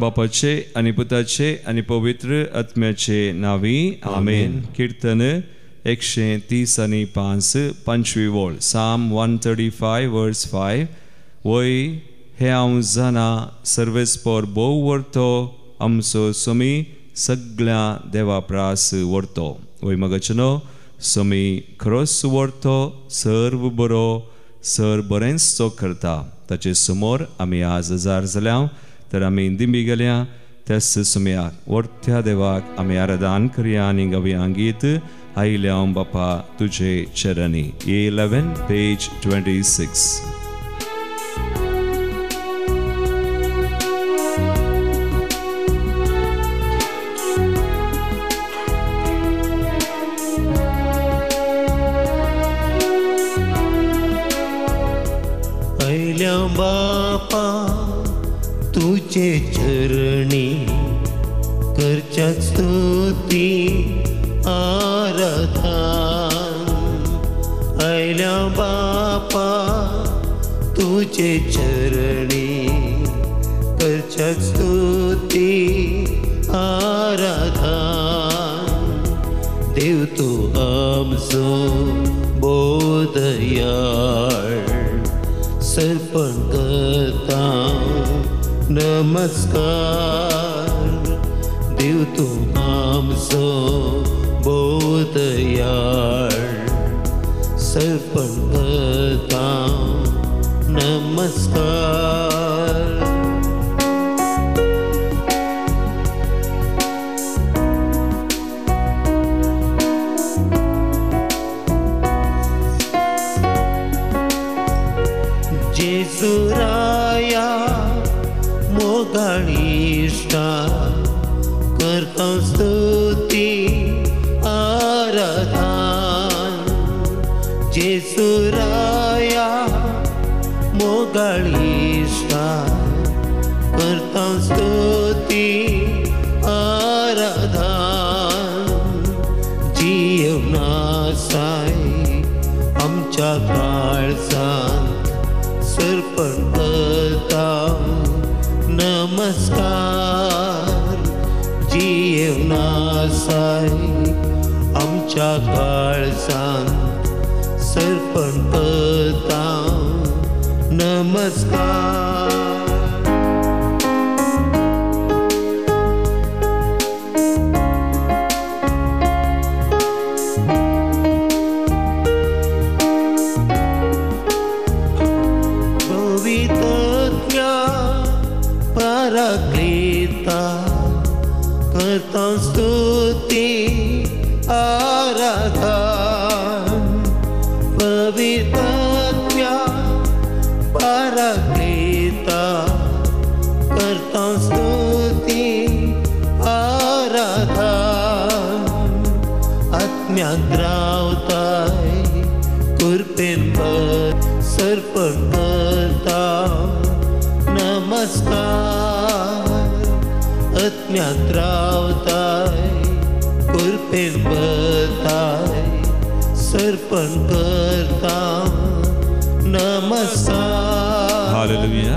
बापाचे आणि पुताचे आणि पवित्र आत्म्याचे नावी आमेन. कीर्तन 135 5वी ओळ. Psalm 135 verse 5. वय हे हांव जाणा सर्वेस्पर भोव व्हरतो आमचो समी सगळ्या देवा प्रास व्हरतो. वय मगचनो समी खरोच व्हरतो सर्व बरो सर बरेंच करता. ताचे समोर आमी आज हजार जाल्या तर आमी दिंबी गेल्या त्याच सुम्याक व्हरत्या देवाक आमी आराधन करया आनी गावया गीत आयल्या बापा तुझे चरणी. 11 page 26. बापा तुझे चरणी करच्या स्तुती आराधन. आयल्या बापा तुझे चरणी करच्या स्तुती आराधन. देव तू आमचो बोधयाळ सर्पण करता नमस्कार. देव तू आमचो बोधयाळ सर्पण करता नमस्कार. जेजुराया मोगाळीष्टा करता स्तुती आराधन. जेजुराया मोगाळीष्टा करता स्तुती आराधन. जीवनासाय आमच्या काळजांत सर्पण करता नमस्कार. जीवनासाय आमच्या काळजांत सर्पण करता नमस्कार. पराक्रीता करता स्तुती आराधन. पवित्रत्या पराक्रीता करता स्तुती आराधन. आत्म्यात रावताय कृपेन सर्पण करता नमस्कार. आत्म्यात रावताय कृपेन बरताय सर्पण करता नमस्कार. Hallelujah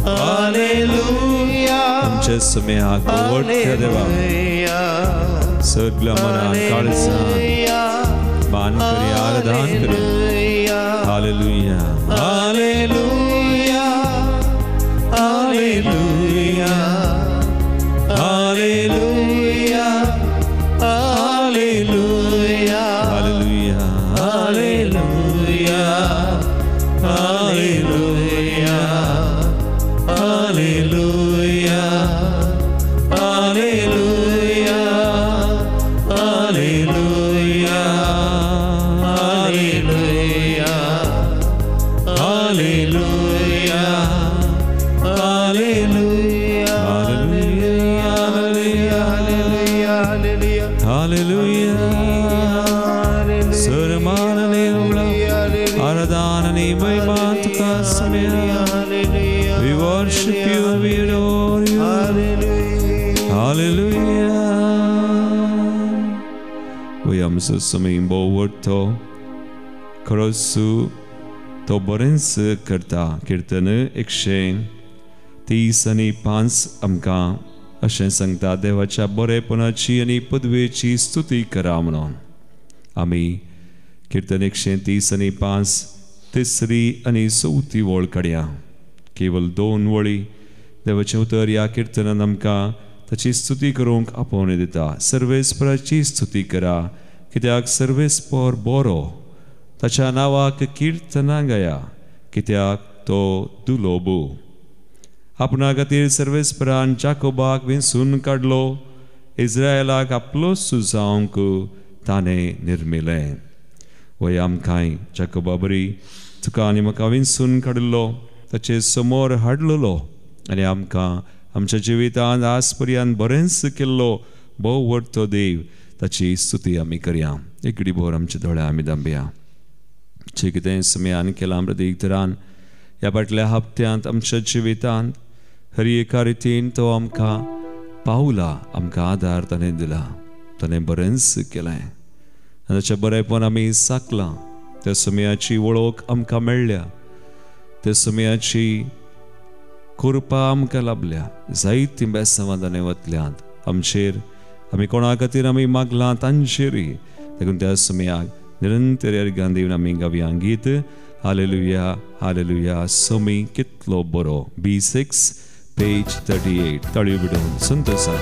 hallelujah. आमच्या समेहाक व्हरत्या देवा सगळ्या मनान काळजान मान करी आराधन करी. Hallelujah hallelujah hallelujah hallelujah hallelujah hallelujah hallelujah hallelujah hallelujah hallelujah hallelujah hallelujah hallelujah hallelujah सर्वमान आराधना आणि महिमा तुका समेहा. We worship you, we adore you. Hallelujah. We amso samim bovorto खरोच तो बरेंच करता. कीर्तन 133 30:5 आमकां अशें सांगता, देवाच्या बरेपणाची आनी पदवेची स्तुती करा म्हणून. आमी कीर्तन 130:5 तिसरी आनी चवथी वळ काडया. केवल 2 वळी देवाचें उतर ह्या किर्तनान आमकां ताची स्तुती करूंक आपोवणें दिता. सर्वेस्पराची स्तुती करा, कित्याक सर्वेस्पर बरो. ताच्या नांवाक किर्तनां गाया, कित्याक तो दुलोबू. आपणा खातीर सर्वेस्परान जाकोबाक विंचून काडलो, इस्रायलाक आपलो सुजावंक ताणें निर्मिलें. वय आमकांय जाकोबा बरी तुका आनी म्हाका विंचून काडिल्लो, ताचे समोर हाडलेलो आनी आमकां आमच्या जिवितांत आज पर्यंत बरेंच केल्लो भोव व्हडतो देव, ताची स्तुती आमी करया. एक घडी भर आमचे दोळे आमी धांबया. जे कितें समयान केलां प्रतीक तरान ह्या फाटल्या हप्त्यांत आमच्या जिवितांत हर एका रितीन तो आमकां पावला, आमकां आदार ताणें दिला, ताणें बरेंच केलें. ताच्या बरेपण आमी साकलां. त्या समयाची वळख आमकां मेळ्ळ्या, त्या समयाची कृपा आमकां लाभल्या. जायतीं बेसांवां ताणें वतल्यांत आमचेर, आमी कोणा खातीर आमी मागलां तांचेरय. देखून त्या समयाक निरंतर अर्गां दिवन आमी गावया गीत हालेलुया हालेलुया सोमी कितलो बरो. B6 page 38. तळी बिडोवन संतोसा.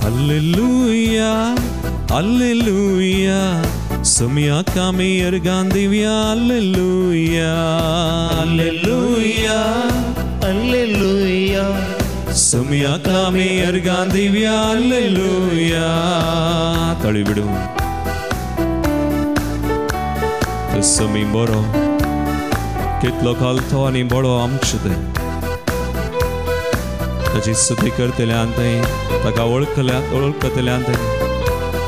Alleluia, alleluia, somia kami ergan divya, alleluia, alleluia, alleluia, somia kami ergan divya, alleluia. Tali bidu. Somi boro, kitlo kalto ani boro amchde. ताची स्तुती करतल्यांत ताका वळखतल्यांत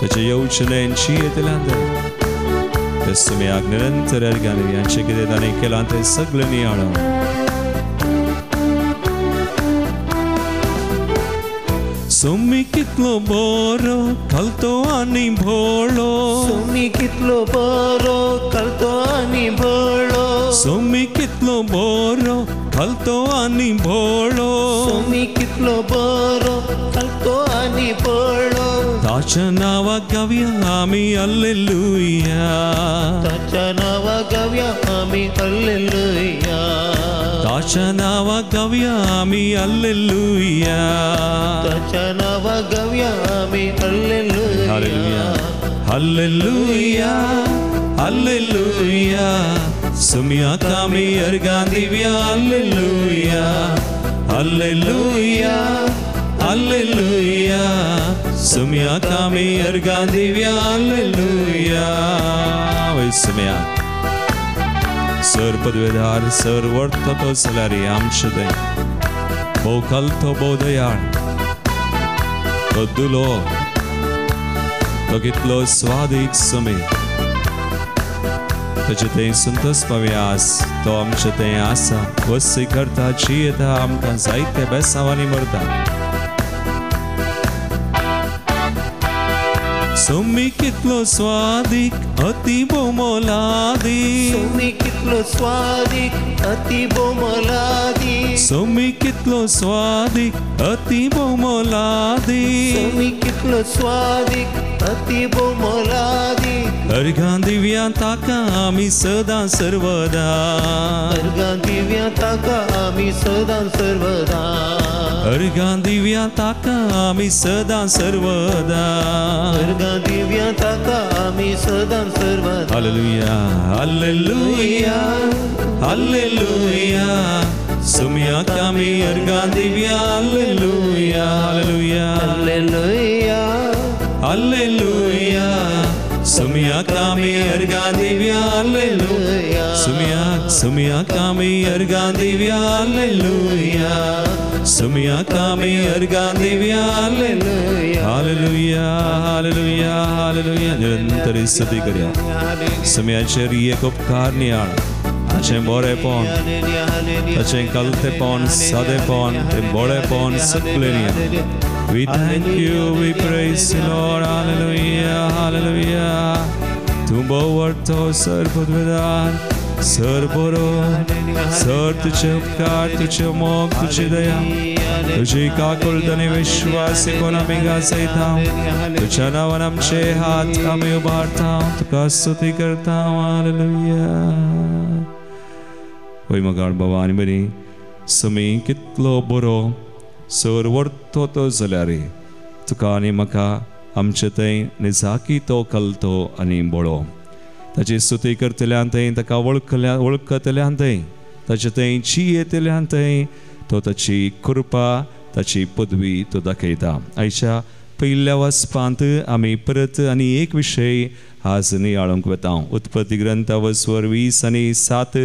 ताचे येवचल्यांची येतल्यांत ते समयाक निरंतर अर्गांचे कितें ताणें केलां तें सगळें नियाळो. सोमी कितलो बरो कलतो आनी भोळो, सोमी कितलो बरो कलतो आनी भोळो, सोमी कितलो बरो कलतो आनी भोळो, सोमी कितलो बरो कलतो आनी भोळो. ताच्या नांवाक गावया आमी हल्लेलुया, ताच्या नांवाक गावया आमी हल्लेलुया, ताच्या नांवाक गावया आमी हल्लेलुया, ताच्या नांवाक गावया आमी हल्लेलुया. हल्लेलुया हल्लेलुया, सुमियाक आमी अर्गां दिवया, हल्लेलुया हल्लेलुया हल्लेलुया, सुमियाक आमी अर्गां दिवया, हल्लेलुया. वय सुमियाक सर पदवेदार सर वर्त तो सलारी आमचे दय भोव कलतो भोव दयाळ तो दुलो तो कितलो स्वादीक समय ताचे तें संतोष पावयास तो आमचे तें आसा. वस्ती करता जी येता आमकां जायत्या बेसांवांनी मरता. सोमी कितलो स्वादीक अति बोमोलादी, सोमी कितलो स्वादीक अति बोमोलादी, सोमी कितलो स्वादीक अति बोमोलादी, सोमी कितलो स्वादीक अति बोमोलादी. अर्गां दिवया ताका आमी सदां सर्वदा, अर्गां दिवया ताका आमी सदां सर्वदा, अर्गां दिवया ताका आमी सदां सर्वदा, अर्गां दिवया ताका आमी सदां सर्वदा. हालेलुया हालेलुया हालेलुया, सुमियाक आमी अर्गां दिवया, हालेलुया हालेलुया हालेलुया हालेलुया, सुमियाक आमी अर्गां दिवया, हालेलुया. सुमियाक आमी अर्गां दिवया, हालेलुया, सुमियाक आमी अर्गां दिवया, हालेलुया हालेलुया हालेलुया हालेलुया. निरंतर स्तुती करया. सुमियाचेर एक उपकार नियाळ, ताचें बरेपण, ताचें कलतेपण, सादेपण, तें बळेपण सगळें नियाळ. We thank you, we praise you, Lord. Hallelujah, hallelujah. तू बोवरतो सर पदवेदार सर बरो सर तुझे उपकार तुझे मोग तुझे दया तुझी काकुलदनी विश्वासी कोणा मिगा सैता तुझ्या नावान आमचे हात आम्ही उभारता तुका स्तुती करता हालेलुया होय मगाळ भवानी बरी समी कितलो बरो सर वर्तो तो जाल्यार तुका आनी म्हाका आमचे थंय निजाकी तो कलतो आनी बळो ताची स्तुती करतल्यान थंय ताका वळखतल्यान थंय ताचे थंय जियेतल्यान थंय तो ताची कृपा ताची पदवी तो दाखयता आयच्या पयल्या वचपांत आमी परत आनी एक विशय आज नियाळूंक वता उत्पत्ती ग्रंथ वसवर 20 आनी 7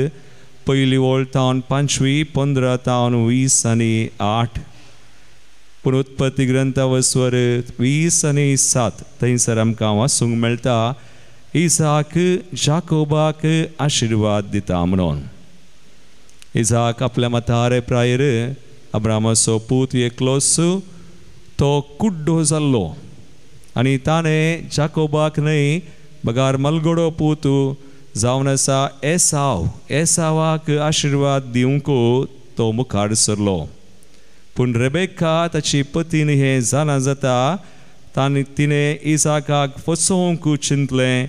पयली ओळ तावन 5वी 15 तावन 20 आनी 8 पूण उत्पत्ती ग्रंथ वसवर 20 आनी 7 थंयसर आमकां वाचूंक मेळटा इसाक जाकोबाक आशिर्वाद दिता म्हणून इसाक आपल्या म्हातारे प्रायर अब्रामाचो पूत एकलोच तो कुड्डो जाल्लो आनी ताणें जाकोबाक न्हय बगार मलगडो पूत जावन आसा एसावाक आशिर्वाद दिवंक तो मुखार सरलो पूण रेबेक्का ताची पतीन हें जाणा जाता तिणें इसाकाक फसोवंक चिंतलें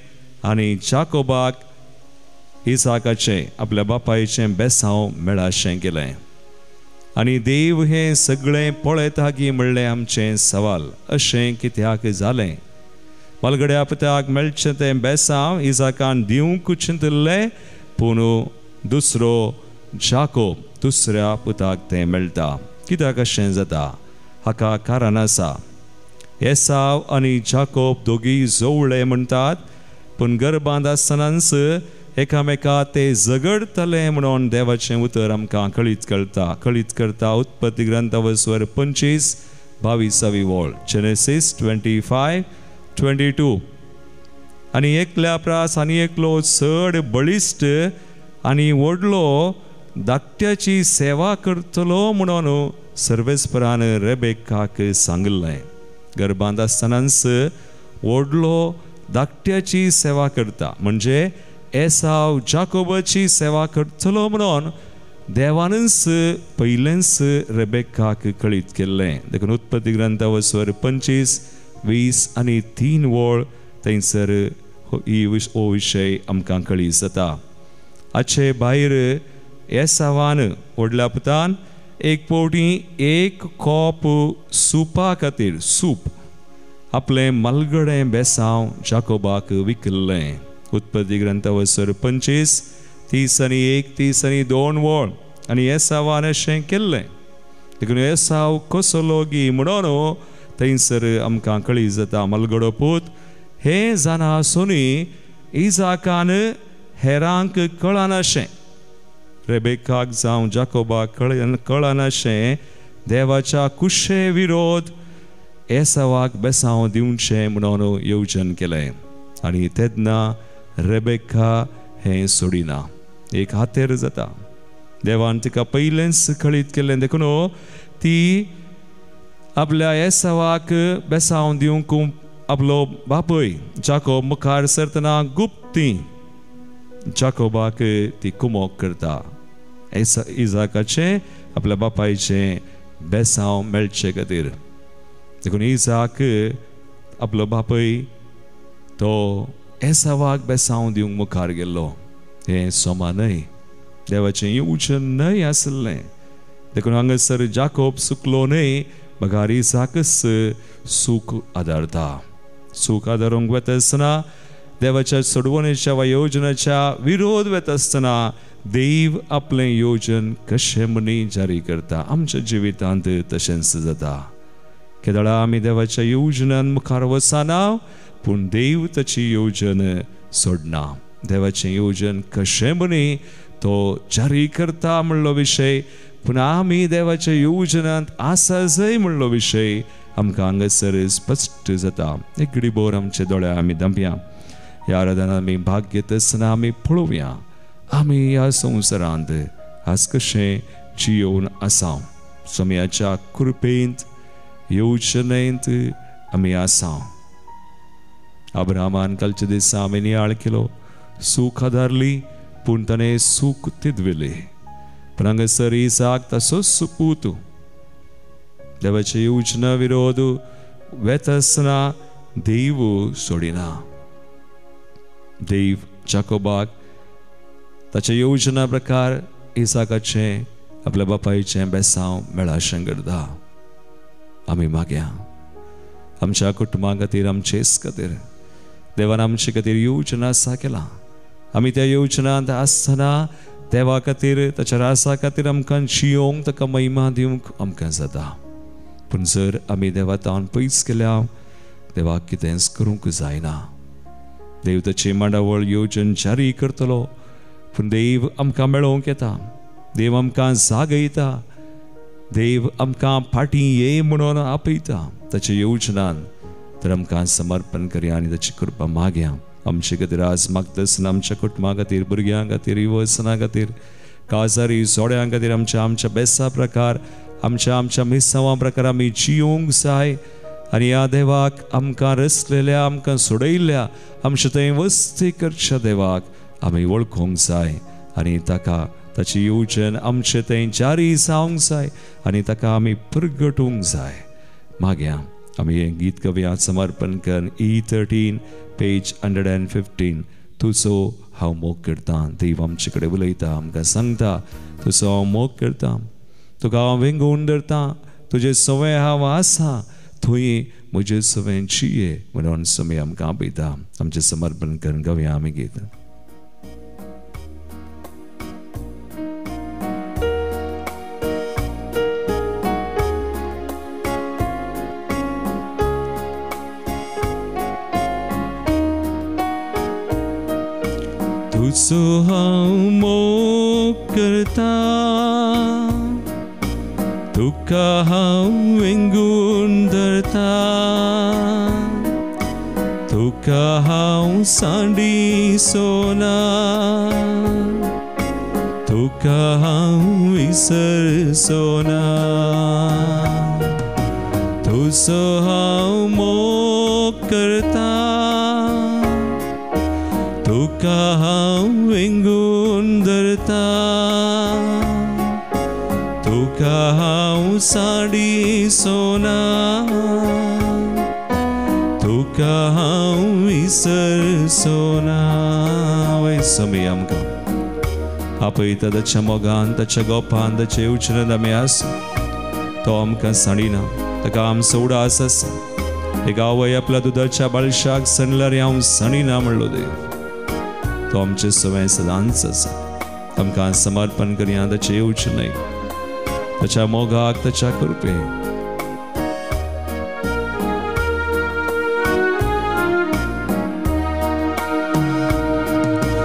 आनी जाकोबाक इसाकाचें आपल्या बापायचें बेसांव मेळाशें केलें आनी देव हें सगळें पळयता की म्हणलें आमचें सवाल अशें कित्याक जालें मलगड्या पुताक मेळचें तें बेसांव इसाकान दिवंक चिंतलें पूण दुसरो जाकोब दुसऱ्या पुताक तें मेळटा कित्याक अशें जाता हाका कारण आसा एसाव आनी जाकोब दोगी जोवळे म्हणटात पूण गर्भांत आसतनाच एकामेका ते झगडतले म्हणून देवाचें उतर आमकां कळीत करता उत्पत्ती ग्रंथ वसवर 25-22 ओळ जेनेसीस 25:22 आनी एकल्या प्रास आनी एकलो चड बळिश्ट आनी व्हडलो धाकट्याची सेवा करतलो म्हणून सर्वेस्परान रेबेक्काक सांगलें गर्भांत आसतनाच व्हडलो धाकट्याची सेवा करता म्हणजे एसाव जाकोबाची सेवा करतलो म्हणून देवानच पयलेंच रेबेक्काक कळीत केल्लें देखून उत्पत्ती ग्रंथ वसवर 25:20 आनी 3 ओळ थंयसर हो विशय आमकां कळीत जाता हाचे भायर एसावान व्हडल्या पुतान एक पावटी 1 कॉप सुपा खातीर सूप आपलें मलगडें बेसांव जाकोबाक विकल्लें उत्पत्ती ग्रंथ वसर 25:30 आनी 1 30 आनी 2 ओळ आनी एसावान अशें केल्लें देखून एसाव कसलो गी म्हणून थंयसर आमकां कळीत जाता मलगडो पूत हें जाणा आसुनी इसाकान हेरांक कळनाशें रेबेक्काक जावं जाकोबाक कळनाशें देवाच्या कुशे विरोध एसावाक बेसांव दिवचें म्हणून येवजन केलें आनी तेन्ना रेबेक्का हें सोडिना एक हातेर जाता देवान तिका पयलेंच कळीत केलें देखून ती आपल्या एसावाक बेसांव दिवंक आपलो बापूय जाकोब मुखार सरतना गुप्ती जाकोबाक ती कुमोक करता इसाकाचें आपल्या बापायचें बेसांव मेळचे खातीर देखून इसाक आपलो बापूय तो एसावाक बेसांव दिवंक मुखार गेल्लो हें सोमा न्हय देवाचें येवजन न्हय आसलें देखून हांगासर जाकोब सुकलो न्हय बगार इसाकच सूख आदारता सूख आदारूंक वता आसतना देवाच्या सोडवणेच्या वा योजनेच्या विरोध वता आसतना देव आपलें योजन कशें मनी जारी करता आमच्या जिवितांत तशेंच जाता केदळा आमी देवाच्या योजनान मुखार वचना पूण देव ताची योजन सोडना देवाचें योजन कशें मनी तो जारी करता म्हणलो विशय पूण आमी देवाच्या योजनांत आसा जंय म्हणलो विशय आमकां हांगासर स्पश्ट जाता एक घडीभर आमचे दोळे आमी धांपया ह्या आराधनांत आमी भाग घेत आसतना आमी पळोवया आमी ह्या संवसारांत आज कशें जियोवन आसा सोम्याच्या कृपेंत येवचें आमी आसा. अब्राहमान कालच्या दिसा आमी नियाळ केलो, सूख आदारली पूण ताणें सूख तिदविलें. पण हांगासर इसाक तसोच सुपूत देवाचे येवचना विरोध वेतसना देव सोडिना. देव जाकोबाक ताच्या येवजना प्रकार इसाकाचें आपल्या बापायचें बेसांव मेळाशें करता. आमी मागया आमच्या कुटुंबा खातीर, आमचे खातीर देवान आमचे खातीर येवजना आसा केला. आमी त्या येवजनांत आसतना देवा खातीर, ताच्या रासा खातीर आमकां जियोंक, ताका महिमा दिवंक आमकां जाता. पूण जर आमी देवा तावन पयस केल्या देवाक कितेंच करूंक जायना. देव ताची मांडावळ येवजण जारी करतलो, पूण देव आमकां मेळोवंक येता, देव आमकां जागयता, देव आमकां फाटीं ये म्हणून आपयता ताच्या येवजनान. तर आमकां समर्पण करया आनी ताची कृपा मागया. आमचे खातीर आज मागतना आमच्या कुटुंबा खातीर, भुरग्यां खातीर, युवसना खातीर, काजारी सोड्यां खातीर, आमच्या बेसा प्रकार, आमच्या मिसांवा प्रकार आमी जियोंक जाय. आनी ह्या देवाक आमकां रचलेल्या, आमकां सोडयल्ल्या, आमचे थंय वस्ती करच्या देवाक आमी वळखूंक जाय. आनी ताका ताची येवजण आमचे थंय जारी जावंक जाय आनी ताका आमी परगटूंक जाय. मागया आमी हें गीत कव्याक समर्पण करून E13 पेज 115. तुजो हांव मोग करता. देव आमचे कडेन उलयता, आमकां सांगता तुजो हांव मोग करता, तुका हांव वेंगून धरता, तुजे सवय हांव आसा, थंय म्हजे सवय जिये म्हणून समय आमकां आपयता. आमचें समर्पण करून गव्या आमी गीत. तुजो हांव मोग करता, तुका हांव वेंगून धरता, तुका हांव सांडी सोना, तुका हांव विसरसोना. तुजो हांव मोग करता, तुका हांव वेंगून धरता, तुका हांव सांडी सोना, तुका हांव विसरसोना. वय समय आमकां आपयता ताच्या मोगान, ताच्या गोपान, ताच्या येवजणेंत आमी आसा. तो आमकां सांडिना, ताका आमचो उडास आसा. एक आवय आपल्या दुदाच्या बाळशाक सणल्यार हांव सांडिना म्हणलो देव. तो आमचे सवय सदांच आसा. आमकां समर्पण करया ताचे येवजणेक, ताच्या मोगाक, ताच्या कृपेक.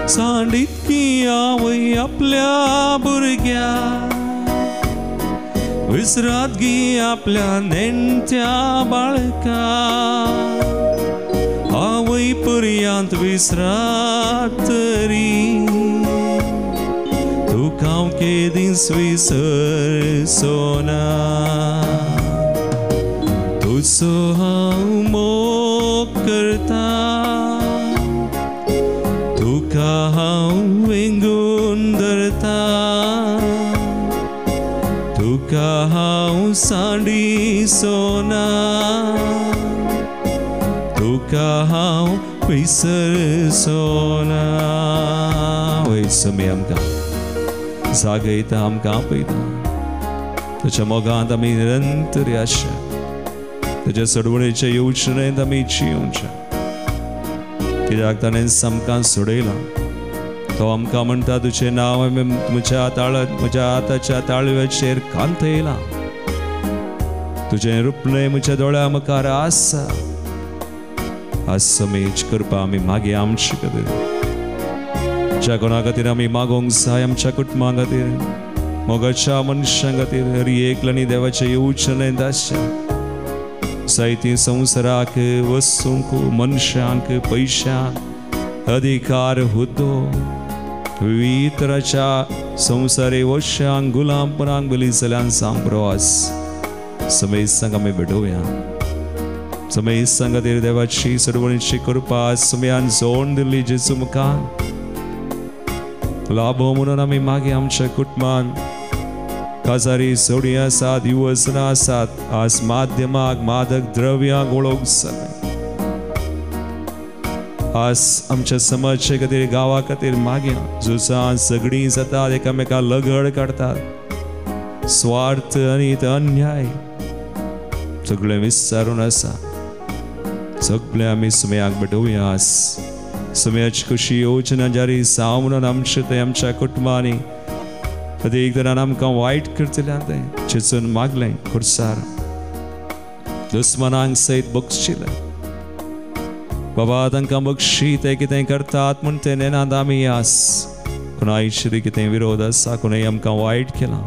सांडितकी आवय आपल्या भुरग्या, विसरात गी आपल्या नेणत्या बाळका. आवय पर्यंत विसरात तरी, तुका हांव केदींच विसरसोना. तुजो हांव मोग करता, तुका हांव वेंगून धरता, तुका हांव सांडी सोना, तुका हांव विसरसोना. वय समय आमकां जागयता, आमकां आपयता. ताच्या मोगांत आमी निरंतर आसच्या, ताच्या सोडवणेच्या येवजणेंत आमी जियोवच्या. कित्याक ताणें आमकां सोडयलां. तो आमकां म्हणटा तुजें नांव म्हज्या हाताच्या ताळव्याचेर कांतयलां. तुजें रुपणें म्हज्या दोळ्या मुखार आसा. आज समेज करपा आमी मागया आमचे खातीर. ज्या कोणा खातीर आमी मागोंक जाय, आमच्या कुटुंबा खातीर, मोगाच्या मनशां खातीर, हर एकल्यानी देवाच्या येवजणेंत आसच्या. जायतीं संवसाराक, वस्तूंक, मनशांक, पयशांक अधिकार हुद्दो, विविध तराच्या संवसारी वशांक, गुलामपणाक बली जाल्ल्यान सांग प्रवास. समय संग आम्ही भेटूया. समय संग तेरी देवाची सर्वांची कृपा समयान जोड दिली जेजू मुखान. लाभो म्हणून आम्ही मागे आमच्या कुटुंबान काजारी सोडी आसात, युवसना आसात, आज माध्यमाक मादक द्रव्यांक वळोवंक आज आमच्या समाजाचे खातीर गांवा खातीर मागया. जुसां सगळीं जातात, एकामेका लगड काडतात, स्वार्थ आनी अन्याय सगळे विस्तारून आसा. सगळे आमी सुमयाक भेटोवया. सुमयाची खुशी योजना जारी जावं म्हणून आमच्या कुटुंबांनी एक तरान आमकां वायट करतल्यां तें चिंतून मागलें खुर्सार दुस्मनांक सयत बक्षिलें. बाबा तांकां बक्षी ते कितें करतात म्हूण ते नेनात आमी आस. कोणायचेर कितें विरोध आसा, कोणेंय आमकां वायट केलां,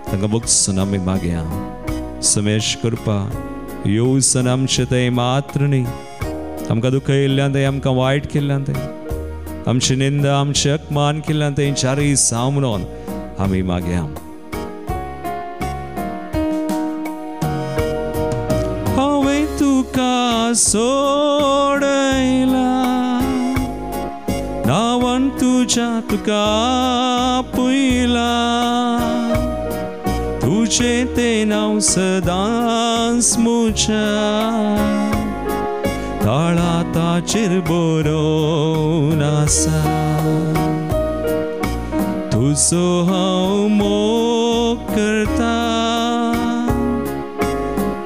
तांकां बक्षून आमी मागया. सुमयाची कृपा येवसन आमचें तें मात्र न्ही, आमकां दुखयल्ल्यान तें, आमकां वायट केल्ल्यान तें, आमची निंदा आमचें अपमान केल्ल्यान तें जारी जावं म्हणून आमी मागया. हांवें तुका सोडयला, नांवान तुका पयला, तुझे ते नाव सदांच म्हज्या ताळाताचेर बरोवन आसा. तुजो हांव मोग करता,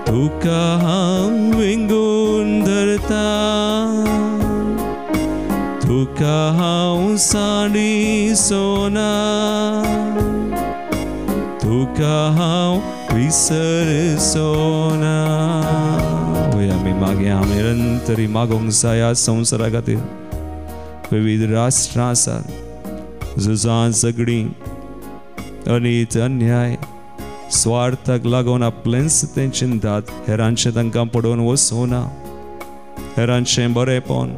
तुका हांव विंगून धरता, तुका हांव साडी सोना, तुका हांव विसरचोना. आमी मागया. निरंतरी मागोंक जाय. ह्या संवसारा खातीर विविध राष्ट्रां आसात, झुजां झगडीं, अनीत अन्याय, स्वार्थाक लागून आपलेंच ते चिंतात. हेरांचें तांकां पडोवन वचोना. हेरांचें बरेंपण,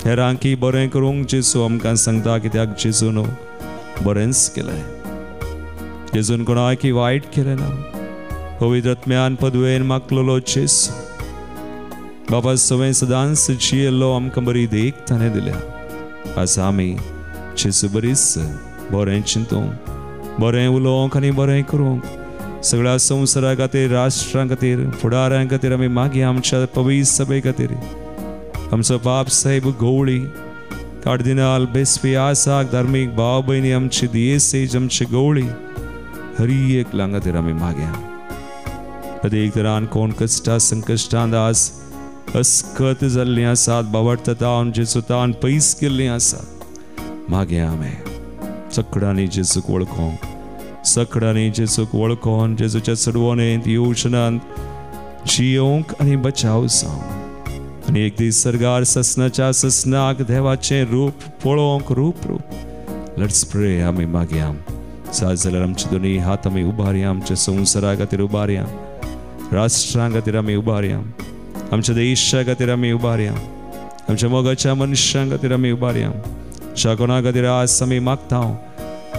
हेरांकी बरें करूंक जेजू आमकां सांगता, कित्याक जेजून बरेंच केलें. जेजून कोणाकी वायट केलें ना. पवित्र आत्म्यान पदवेन मागलोलो जेजू बाबा सवय सदांच जियेल्लो आमकां बरी देख ताणें दिल्या. आज आमी जेजू बरीच बरें चिंतूंक, बरें उलोवंक आनी बरें करूंक सगळ्या संवसारा खातीर, राष्ट्रां खातीर, फुडाऱ्यां खातीर आमी मागया. आमच्या पवित्र सभे खातीर, आमचो बाब साहेब गवळी, कार्दिनाल बेस्पी आसाक, धार्मीक भाव भयणी, आमची दियेसेज, आमची गवळी, हरी एकल्यां खातीर आमी मागया. अदेक तरान कोण कश्टां संकश्टांत आज अस्कत जाल्लीं आसात, बावडतान जेजूतान पयस केल्लीं आसात, मागया आमी. सगळ्यांनी जेजूक वळखोंक, सगळ्यांनी जेजूक वळखोन जेजूच्या चडवणेंत योजनांत जियोंक आनी बचाव जावंक आनी एक दीस सरगार ससनाच्या ससनाक देवाचें रूप पळोवंक रूप. Let's pray. आमी मागया. जाय जाल्यार आमचे दोनी हात आमी उबारया. आमच्या संवसारा खातीर उबारया, राष्ट्रां खातीर आमी उबारया, आमच्या देशा खातीर आमी उबारया, आमच्या मोगाच्या मनशां खातीर आमी उबारया. ज्या कोणा खातीर आज आमी मागता,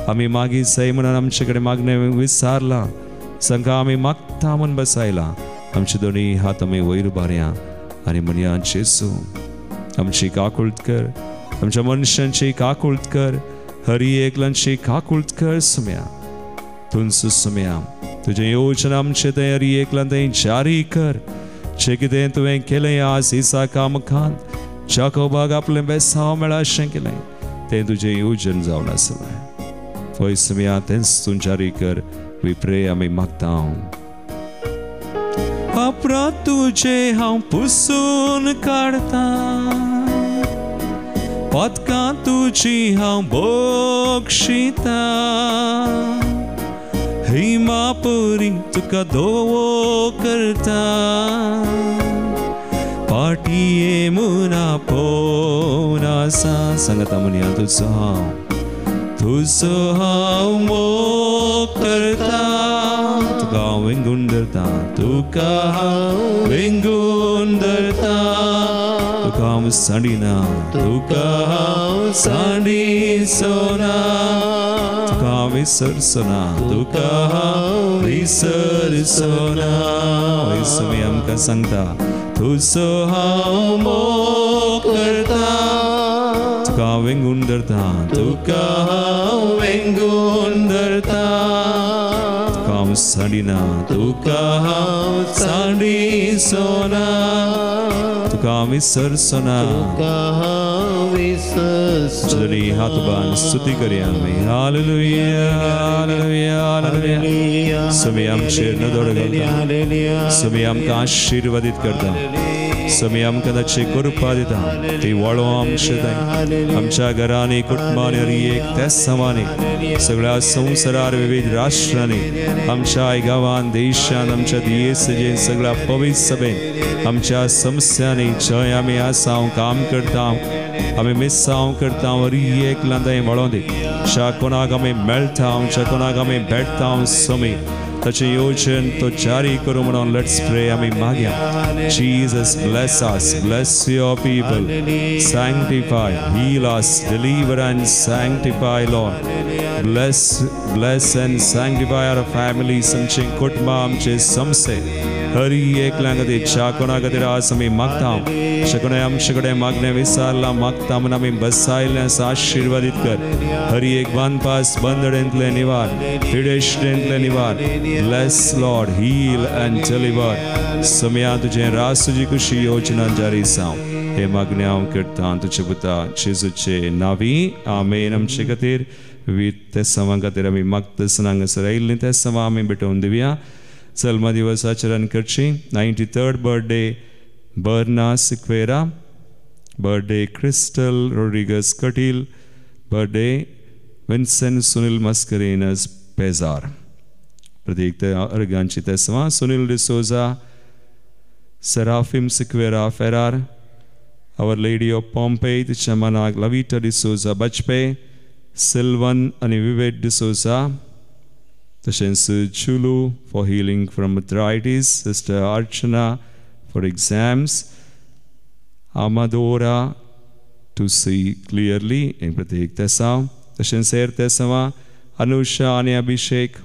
आमी मागी जाय म्हणून आमचे कडेन मागणें विचारलां, सांगा आमी मागता म्हूण बसयला. आमचे दोनी हात आमी वयर उबारया आनी म्हणया, जेजू आमची काकुळट कर, आमच्या मनशांची काकुळट कर, हरी एकल्यांची काकुळट कर. सुम्या तुमचो सुम्या तुजें योजना आमचे तें हरी एकल्यान तें जारी कर. जें कितें तुवें केलें आज इसाका मुखान, जाकोबाक आपलें बेसांव मेळ्ळा अशें केलें, तें तुजें योजन जावन आसलें. पळय सुम्या तेंच तूं जारी कर. वी प्रे. आमी मागता. अपराध तुजे हांव पुसून काडटा, पदकां तुजी हांव बक्षिता, हिमा परी तुका धोवो करता, पाटये मुना पोवन आसा. सांगाता म्हणया, तुजो हांव मोग करता, तुका हांव विंगून धरता, तुका हांव विंगून धरता, Tukam Sandina, Tukam Sandi Sona, Tukam Visarsona, Tukam Visarsona, Visamyam Kasanta, Tusohamo Karta, Tukam Vengundarta, Tukam Vengundarta, Tukam Sandina, Tukam Sandi Sona, Tukam Visarsona. चलिए हाथ बांध स्तुति करें हमें हालेलुया हालेलुया हालेलुया समय आमचे नदोड घालता समय आमकां आशीर्वादित करता समय आमकां ताची कृपा दिता ती वळो आमचे थंय आमच्या घरांनी कुटुंबांनी हर एक तेस्सांवांनी सगळ्या संवसारार विविध राष्ट्रांनी आमच्या गांवांत देशांत आमच्या दियेसजेन सगळ्या पवित्र सभेन आमच्या समस्यांनी जंय आमी आसा हांव काम करता आमी मिसांव करता हर एक लांदाय वळो दी शा कोणाक आमी मेळटा शा कोणाक आमी भेटता समय ताचे योजन तो जारी करूं म्हणून लेट्स प्रे आमी मागया Jesus bless us bless your people sanctify heal us deliver and sanctify Lord bless and sanctify our families आमचे कुटुंब आमचे समसे हर एक लांगदे च्या कोणा खातीर आज आमी मागता शकणे आमचे कडेन मागणे विचारला मागता म्हणून आमी बसायल्यास आशीर्वादीत कर हर एक बांदपास बंदडेंतले निवार पिडेश्टेंतले निवार bless Lord heal and deliver समया तुझे रासुजी खुशी योजना जारी जावं हे मागणे हांव करता तुजे पुता जेजूचे नांवी आमेन आमचे खातीर विविध तेस्सांवां खातीर आमी मागता हांगासर आयिल्लीं तेस्सांवां आमी भेटोवन दिवया जल्म दिवस आचरण करची 93rd birthday Berna Sequeira birthday Crystal Rodrigues Kateel birthday Vincent Sunil Mascarenhas पेजार प्रत्येक अर्गांची तेस्सांवां Sunil D'Souza Seraphim Sequeira Ferar our lady of Pompei तिच्या मनाक लविटा डिसोजा बचपे सिल्वन आनी विवेक डिसोजा तशेंच चुलू for healing from arthritis, sister Archana for exams आमादोरा टू सी क्लियरली इन प्रत्येक तेस्सांव तशेंच हेर तेस्सांवां अनुषा आनी Abhishek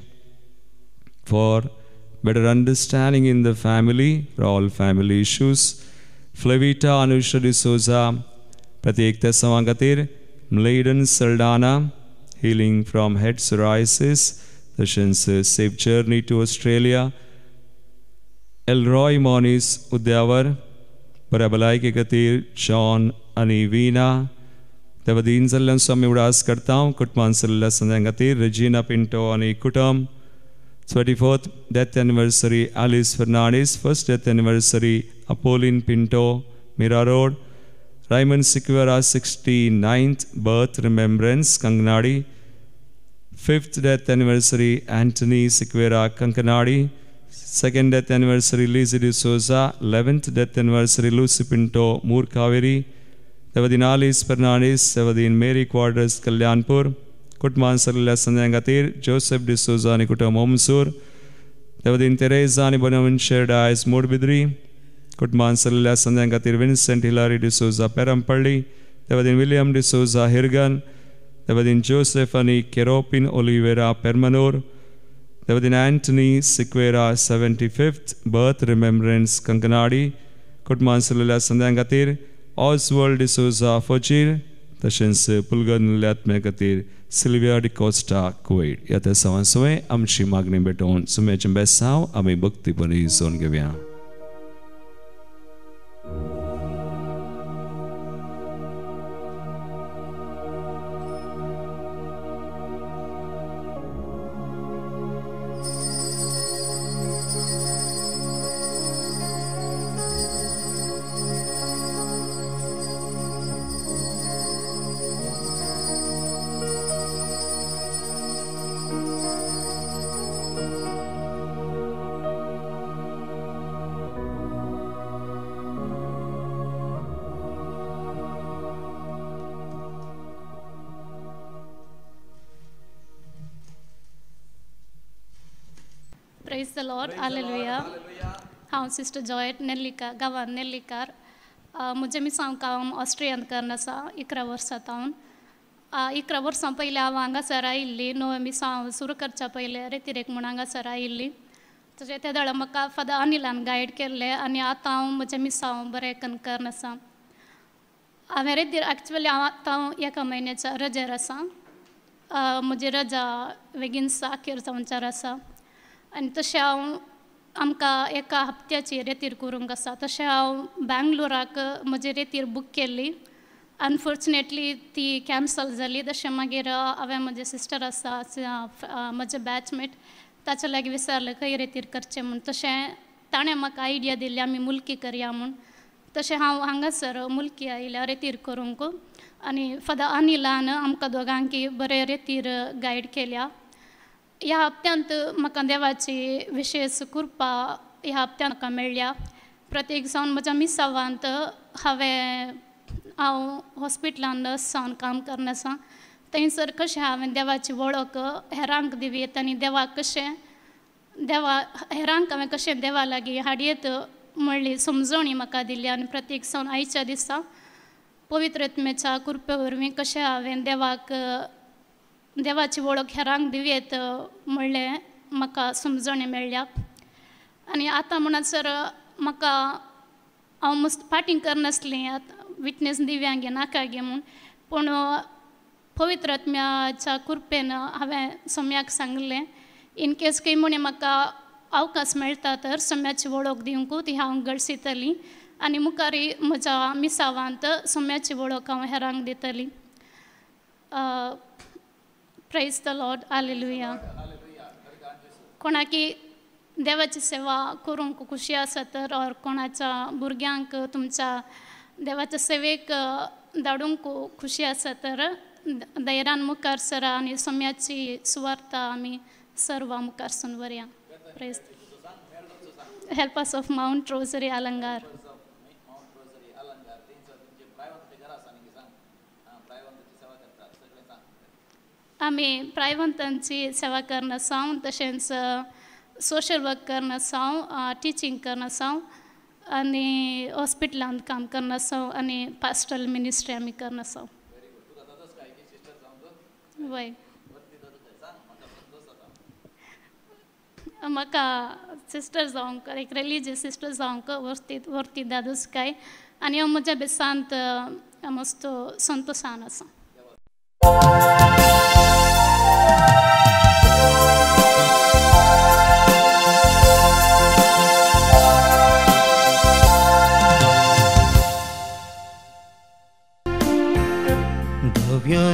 for better understanding in the family for all family issues Flavita Anusha D'Souza प्रत्येक तेस्सांवां खातीर Mladen Saldana healing from head psoriasis तशेंच safe journey to Australia Elroy Moniz उद्यावर बऱ्या भलायके खातीर जॉन आनी विना देवदीन जाल्ल्यान स्वामी उडास करता कुटुंबान जाल्ल्या सगळ्यां खातीर रेजिना पिंटो आनी कुटुंब 24th death anniversary Alice Fernandez, first death anniversary Apolline Pinto, Mira Road, Raymond Siquera 69th birth remembrance Kanganadi, 5th death anniversary Anthony Siquera Kankanadi, 2nd death anniversary Lizzie D'Souza, 11th death anniversary Lucy Pinto Moor Kaveri, Devadin Alice Fernandez, Devadin Mary Quarters Kalyanpur, कुटुंबान सगळ्या संध्यां खातीर Joseph D'Souza आनी कुटुंब ओमसूर देवदीन तेरेजा आनी बोनावेंचर डायस मोडबिद्री कुटुंबान सगळ्या संध्यां खातीर विन्सेंट हिलारी डिसोजा पेरमपल्ली देवदीन विलियम डिसोजा हिरगन देवदीन जोसेफ आनी केरोपिन ओलिवेरा पेरमनूर देवदीन Antony Sequeira 75th birth remembrance Kankanady कुटुंबान सगळ्या संध्यां खातीर ऑसवर्ल्ड डिसोजा फोजीर तशेंच पुलगनल्यात्मे खातीर सिल्विया डिकोस्टा कुवेट ह्या तेस्सांवां सवय आमची मागणी भेटोवन सुमेचें बेसांव आमी भक्तीपणी जोन घेवया Praise the Lord. Hallelujah. हांव सिस्टर जॉयट नेल्लीकार गांवांत नेल्लीकार म्हजे मिसांव काम ऑस्ट्रियान करन आसा 11 वर्सां जावन 11 वर्सां पयलीं हांव हांगासर आयिल्ली नवे मिसांव सुरू करच्या पयलें रेतीरेक म्हूण हांगासर आयिल्ली तशें त्या दळ म्हाका फादर अनिलान गायड केल्लें आनी आतां हांव म्हजें मिसांव बरें करन आसा हांवें रेतीर एक्चुअली हांव आतां एका म्हयन्याच्या रजेर आसा म्हजी रजा बेगिनसा अखेर जावनचार आसा आनी तशें हांव आमकां एका हप्त्याची रेतीर करूंक आसा तशें हांव बेंगलोराक म्हजी रेतीर बूक केल्ली अनफॉर्चुनेटली ती कॅन्सल जाली तशें मागीर हांवें म्हजे सिस्टर आसा म्हजे बॅचमेट ताचे लागीं विचारलें खंय रेतीर करचें म्हूण तशें ताणें म्हाका आयडिया दिल्ली आमी मुल्की करया म्हूण तशें हांव हांगासर मुल्की आयल्या रेतीर करूंक आनी फादर अनिलान आमकां दोगांकी बरें रेतीर गायड केल्या ह्या हप्त्यांत म्हाका देवाची विशेश कृपा ह्या हप्त्यान म्हाका मेळ्ळ्या प्रत्येक जावन म्हज्या मिसावांत हांव हॉस्पिटलान नर्स जावन काम करन आसा थंयसर कशें हांवें देवाची वळख हेरांक दिवयेत आनी देवाक कशें हेरांक हांवें कशें देवा लागीं हाडयेत म्हणली समजणी म्हाका दिली आनी प्रत्येक जावन आयच्या दिसा पवित्र आत्म्याच्या कृपे वरवीं कशें हांवें देवाची वळख हेरांक दिवयेत म्हणलें म्हाका समजणी मेळ्ळ्या आनी आतां म्हणसर म्हाका हांव मस्त फाटीं करनासलें आतां विटनेस दिव्या गे नाका गे म्हूण पूण पवित्र आत्म्याच्या कृपेन हांवें सम्याक सांगलें इन केस खंय म्हणे म्हाका अवकाश मेळटा तर सम्याची वळख दिवंक ती हांव गळसितली आनी मुखारी म्हज्या मिसावांत सम्याची वळख हांव हेरांक दितली प्रेज द लॉर्ड हालेलुया कोणाकी देवाची सेवा करूंक खुशी आसा तर और कोणाच्या भुरग्यांक तुमच्या देवाच्या सेवेक धाडूंक खुशी आसा तर धैर्यान मुखार सरा आनी सम्याची सुवार्ता आमी सर्व मुखार सून व्हरया praise help us of Mount Rosary Alangar आमी प्रायवंतांची सेवा करन आसा तशेंच सोशल वर्क करन आसा टिचींग करन आसा आनी हॉस्पिटलांत काम करन आसा आनी पास्टल मिनिस्ट्री आमी करन आसा वय म्हाका सिस्टर जावंक एक रिलिजियस सिस्टर जावंक वर्ती दादूस काय आनी हांव म्हज्या बेसांत मस्त संतोशान आसा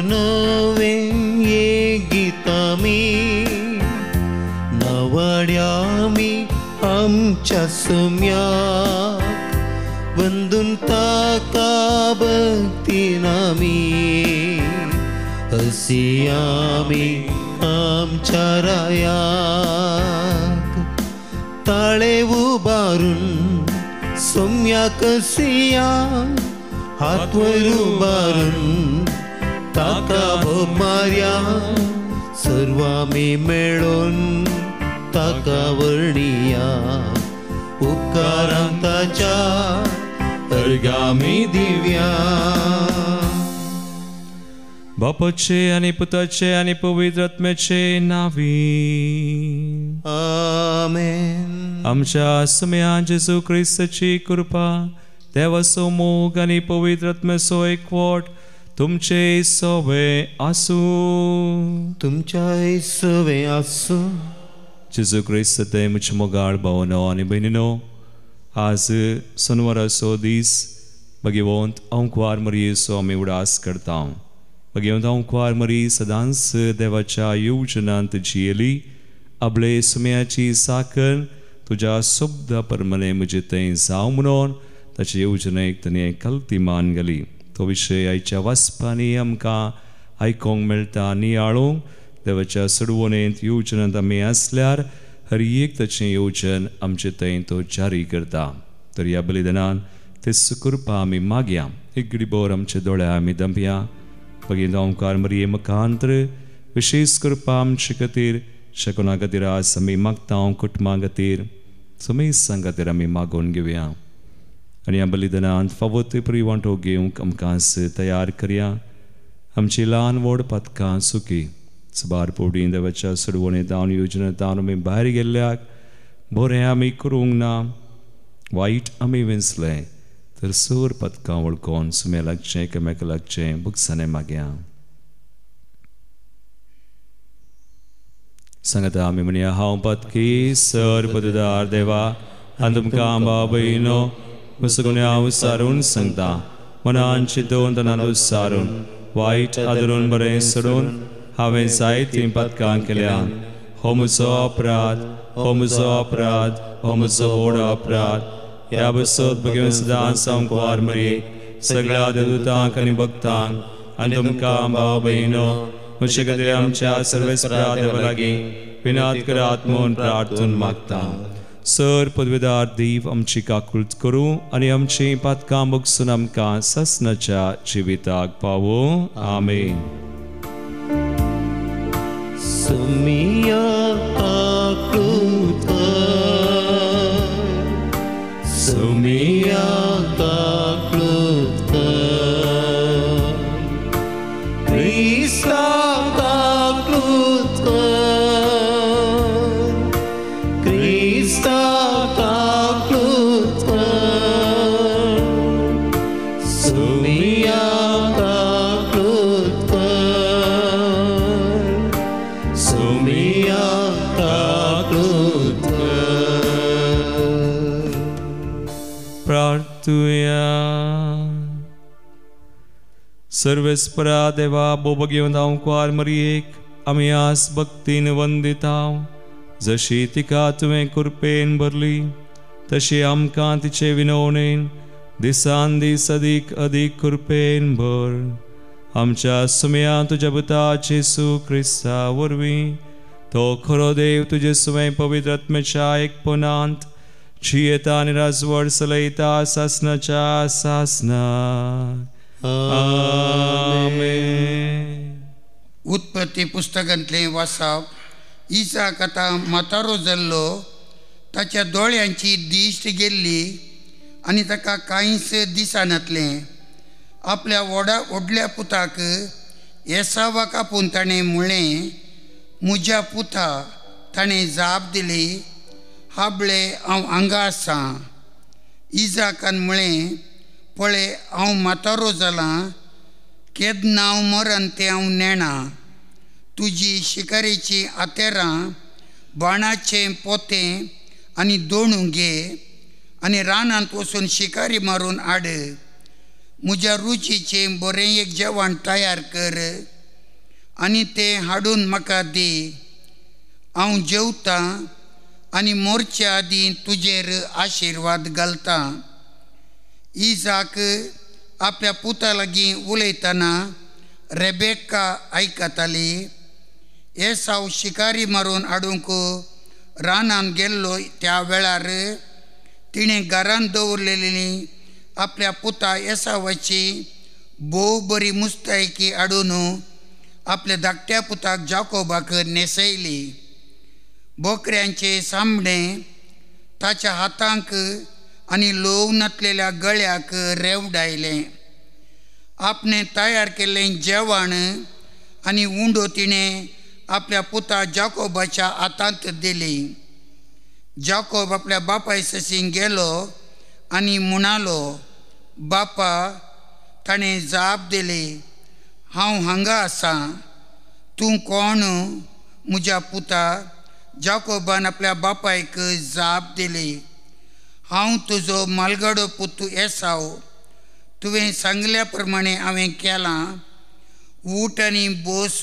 नवे ये गीतामी नवाड्यामी आमच्या सम्याक वंदून ताका भक्तीनामी अशी आमी आमच्या रायाक ताळे उबारून सम्याक सिया हात वर उबारून ताका भोग मारया सर्व आमी मेळून ताका वर्णिया उपकारां ताच्या अर्गामी दिव्या बापाचे आनी पुताचे आनी पवित्र आत्म्याचे नावी आमेन आमच्या सम्या जेजू क्रिस्ताची कृपा देवाचो मोग आनी पवित्र आत्म्याचो एकवट तुमचे सवे आसू तुमच्या सवे आसू जेजू क्रिस्त ते म्हजे मोगाळ भावनो आनी भयणीनो आज सोनवाराचो दीस भगवंत अंकवार मरयेचो आमी उडास करता भगवंत अंकवार मरी सदांच देवाच्या येवजनांत जियेली आपले सुम्याची साखर तुज्या शब्दा परमणे म्हजे थंय जावं म्हणून ताचे येवजणेक ताणें कल्तीमान घाली तो विशय आयच्या वाचपांनी आमकां आयकोंक मेळटा नियाळूंक देवाच्या सडवणेंत येवजनांत आमी आसल्यार हर एक ताचें येवजन आमचे थंय तो जारी करता तर ह्या बलिदानान तेच कृपा आमी मागया एक घडीभर आमचे दोळे आमी दंभया भगवंत ओंकार मरये मुखांतर विशेष कृपा आमचे खातीर शकना खातीर आज आमी मागता कुटुंबा खातीर समेस्तां खातीर आमी मागून घेवया आनी ह्या बलिदानांत फावो ती बरी वांटो घेवंक आमकां तयार करया. आमची ल्हान व्हड पथकां सुखी सबार पोवडी देवाच्या सडवणेंत जावन योजनेंतावन आमी भायर गेल्ल्याक बरें आमी करूंक ना, वायट आमी विंचलें, तर सर पथकां वळखोन सुमें लागचें, एकामेका लागचें, बुकसाने मागया. सांगता आमी म्हणया, हांव पथकी सर पददार देवा आनी तुमकां बाबयनो वसगुणे हांव सारून सांगता, मनान चिंतून तनान सारून वायट आदरून बरें सोडून हांवें जायतीं पथकां केल्यान हो म्हजो अपराध, हो म्हजो अपराध, हो म्हजो व्हड अपराध. ह्या बसत बघेवन सदांच हांव कुंवार मरयेक सगळ्या देवदूतांक आनी भक्तांक आनी तुमकां भाव भयणो म्हजे खातीर आमच्या सर्वेस्परा देवा लागीं विनात करात म्हूण प्रार्थून मागता. सर पदवेदार देव आमची काकूळट करूं आनी आमची पथकां बगसून आमकां ससनाच्या जिविताक पावो. आमेन. सुमिया काकूळट सुमिया काकूळट क्रिस्ता काकूळट क्रिस्ता काकूळट सुमिया काकूळट सुमिया काकूळट. प्रार्थुया. सर्वेस्परा देवा बोब घेवन हांव कुंवार मरयेक आमी आस भक्तीन वंदिता. जशी तिका तुवें कृपेन भरली तशी आमकां तिचे विनवणेन दिसान दीस अदीक अदीक कृपेन भर. आमच्या सुमया तुज्या पुता जेसू क्रिस्ता वरवीं तो खरो देव तुजे सुमें पवित्र आत्म्याच्या एकपणांत जियेता आनी राजवड चलयता सासनाच्या सासनाक. आमेन. उत्पत्ती पुस्तकांतलें वाचप. इसाक आतां म्हातारो जाल्लो, ताच्या दोळ्यांची दिश्ट गेल्ली आनी ताका कांयच दिसनातलें. आपल्या व्हडल्या पुताक एसावाक आपूण ताणें म्हळें, म्हज्या पुता. ताणें जाप दिली, हाबळे हांव हांगा आसां. इसाकान म्हळें, पळय हांव म्हातारो जालां, केन्ना हांव मरन तें हांव नेणा. तुजी शिकारेची आतेरां, बाणाचें पोतें आनी दोणू घे आनी रानांत वचून शिकारी मारून हाड. म्हज्या रुचीचें बरें एक जेवण तयार कर आनी तें हाडून म्हाका दी. हांव जेवतां आनी मोरच्या आदीं तुजेर आशिर्वाद घालतां. इसाक आपल्या पुता लागीं उलयतना रेबेक्का आयकताली. एसाव शिकारी मारून हाडूंक रानांत गेल्लो त्या वेळार तिणें घरांत दवरलेली आपल्या पुता एसावाची भोव बरी मुस्तायकी हाडून आपल्या धाकट्या पुताक जाकोबाक नेसयली. बोकऱ्यांचे सामणें ताच्या हातांक आनी लोव नतलेल्या गळ्याक रेवडायलें. आपणें तयार केल्लें जेवण आनी उंडो तिणें आपल्या पुता जाकोबाच्या हातांत दिली. जाकोब आपल्या बापाय ससीन गेलो आनी म्हणालो, बापा. ताणें जाप दिली, हांव हांगा आसां. तूं कोण? म्हज्या पुता. जाकोबान आपल्या बापायक जाप दिली, हांव तुजो मालगाडो पुतू एसाव. तुवें सांगल्या प्रमाणें हांवें केलां. ऊट आनी बोस